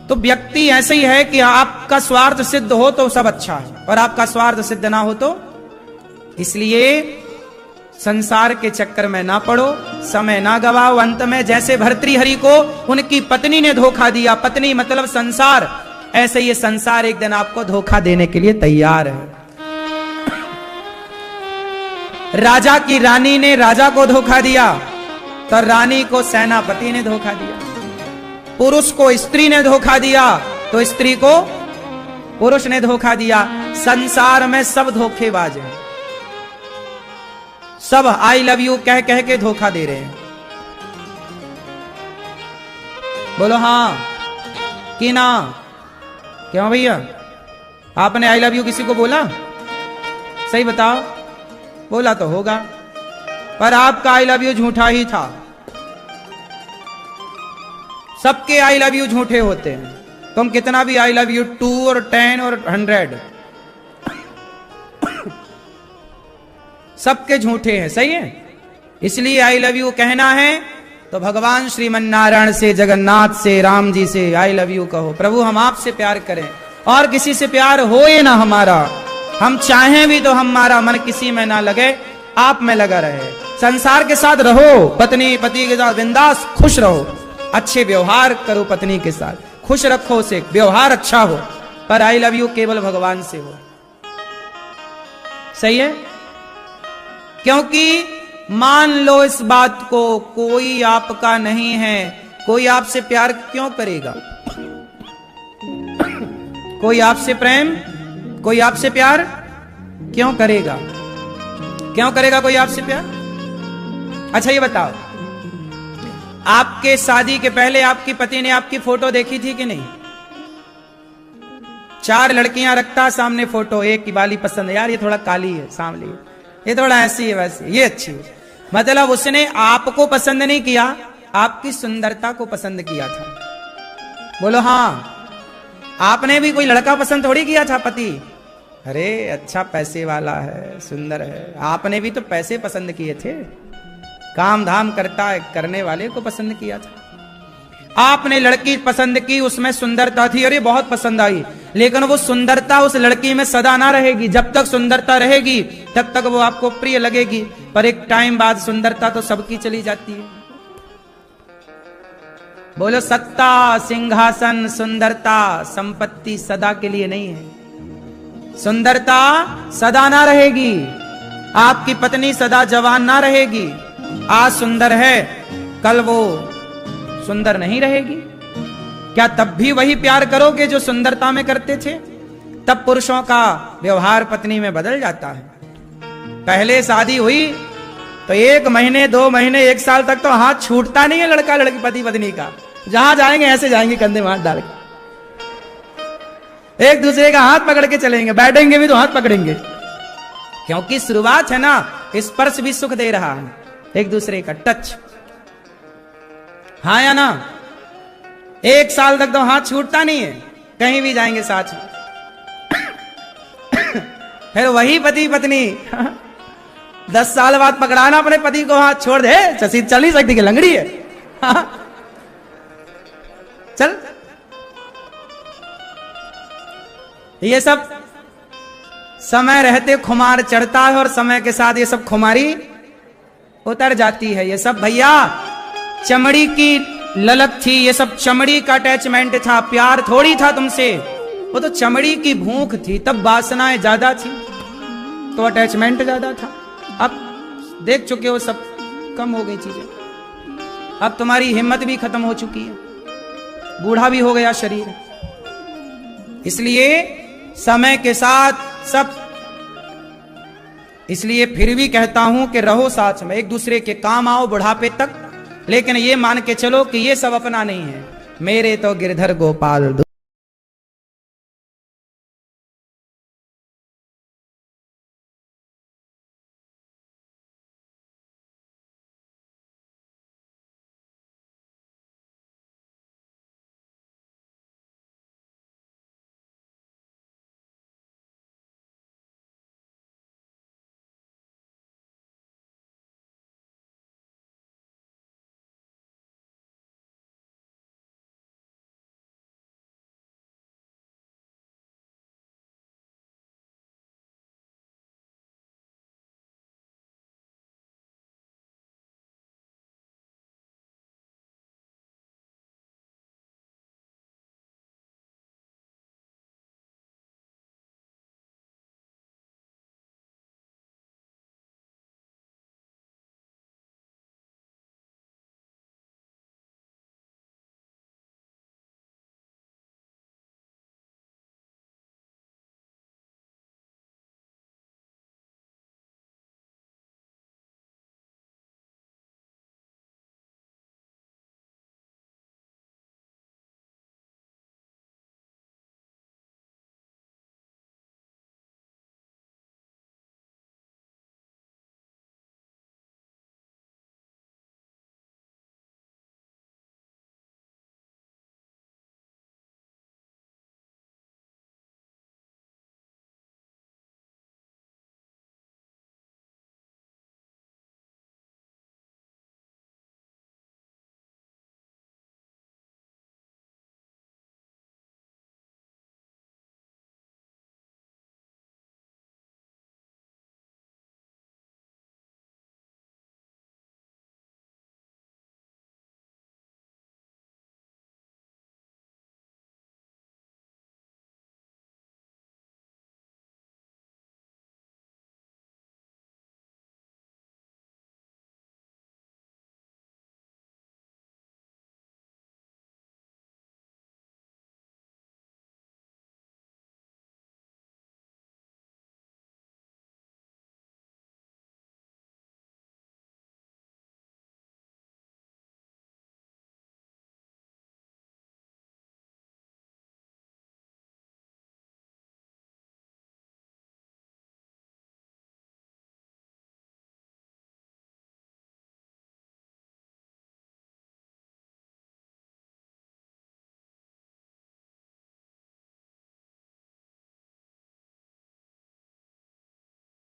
तो व्यक्ति ऐसे ही है कि आपका स्वार्थ सिद्ध हो तो सब अच्छा है, और आपका स्वार्थ सिद्ध ना हो तो। इसलिए संसार के चक्कर में ना पड़ो, समय ना गवाओ। अंत में जैसे भर्तृहरि को उनकी पत्नी ने धोखा दिया, पत्नी मतलब संसार, ऐसे ये संसार एक दिन आपको धोखा देने के लिए तैयार है। राजा की रानी ने राजा को धोखा दिया, तो रानी को सेनापति ने धोखा दिया। पुरुष को स्त्री ने धोखा दिया, तो स्त्री को पुरुष ने धोखा दिया। संसार में सब धोखेबाज हैं, सब आई लव यू कह कह के धोखा दे रहे हैं। बोलो हाँ कि ना? क्यों भैया, आपने आई लव यू किसी को बोला? सही बताओ, बोला तो होगा, पर आपका आई लव यू झूठा ही था। सबके आई लव यू झूठे होते हैं। तुम कितना भी आई लव यू 2 और 10 और 100, सबके झूठे हैं। सही है। इसलिए आई लव यू कहना है तो भगवान श्रीमन नारायण से, जगन्नाथ से, राम जी से आई लव यू कहो। प्रभु हम आपसे प्यार करें, और किसी से प्यार होए ना हमारा, हम चाहें भी तो हमारा मन किसी में ना लगे, आप में लगा रहे। संसार के साथ रहो, पत्नी पति के साथ बिंदास खुश रहो, अच्छे व्यवहार करो पत्नी के साथ, खुश रखो उसे, व्यवहार अच्छा हो, पर आई लव यू केवल भगवान से हो। सही है। क्योंकि मान लो इस बात को, कोई आपका नहीं है, कोई आपसे प्यार क्यों करेगा? कोई आपसे प्रेम, कोई आपसे प्यार क्यों करेगा? क्यों करेगा कोई आपसे प्यार? अच्छा ये बताओ, आपके शादी के पहले आपकी पति ने आपकी फोटो देखी थी कि नहीं? 4 लड़कियां रखता सामने फोटो, एक की बाली पसंद है, यार ये थोड़ा काली है, सांवली है, ये थोड़ा ऐसी है वैसी, ये अच्छी है। मतलब उसने आपको पसंद नहीं किया, आपकी सुंदरता को पसंद किया था। बोलो हाँ। आपने भी कोई लड़का पसंद थोड़ी किया था पति, अरे अच्छा पैसे वाला है, सुंदर है, आपने भी तो पैसे पसंद किए थे, काम धाम करता है करने वाले को पसंद किया था। आपने लड़की पसंद की, उसमें सुंदरता थी, अरे बहुत पसंद आई, लेकिन वो सुंदरता उस लड़की में सदा ना रहेगी। जब तक सुंदरता रहेगी तब तक वो आपको प्रिय लगेगी, पर एक टाइम बाद सुंदरता तो सबकी चली जाती है। बोलो सत्ता, सिंहासन, सुंदरता, संपत्ति सदा के लिए नहीं है। सुंदरता सदा ना रहेगी, आपकी पत्नी सदा जवान ना रहेगी। आज सुंदर है, कल वो सुंदर नहीं रहेगी। क्या तब भी वही प्यार करोगे जो सुंदरता में करते थे? तब पुरुषों का व्यवहार पत्नी में बदल जाता है। पहले शादी हुई तो 1 महीने 2 महीने 1 साल तक तो हाथ छूटता नहीं है लड़का लड़की पति पत्नी का। जहां जाएंगे ऐसे जाएंगे, कंधे में हाथ डाल के, एक दूसरे का हाथ पकड़ के चलेंगे, बैठेंगे भी तो हाथ पकड़ेंगे, क्योंकि शुरुआत है ना, स्पर्श भी सुख दे रहा है, एक दूसरे का टच। हाँ या ना? 1 साल तक तो हाथ छूटता नहीं है, कहीं भी जाएंगे साथ में। फिर वही पति पत्नी 10 साल बाद पकड़ाना अपने पति को, हाथ छोड़ दे, चल नहीं सकती कि लंगड़ी है। चल, ये सब समय रहते खुमार चढ़ता है और समय के साथ ये सब खुमारी उतर जाती है। ये सब भैया चमड़ी की ललक थी, ये सब चमड़ी का अटैचमेंट था, प्यार थोड़ी था तुमसे, वो तो चमड़ी की भूख थी। तब वासनाएं ज्यादा थी तो अटैचमेंट ज्यादा था। अब देख चुके हो सब कम हो गई चीजें, अब तुम्हारी हिम्मत भी खत्म हो चुकी है, बूढ़ा भी हो गया शरीर। इसलिए समय के साथ सब, इसलिए फिर भी कहता हूं कि रहो साथ में, एक दूसरे के काम आओ बुढ़ापे तक, लेकिन ये मान के चलो कि ये सब अपना नहीं है। मेरे तो गिरधर गोपाल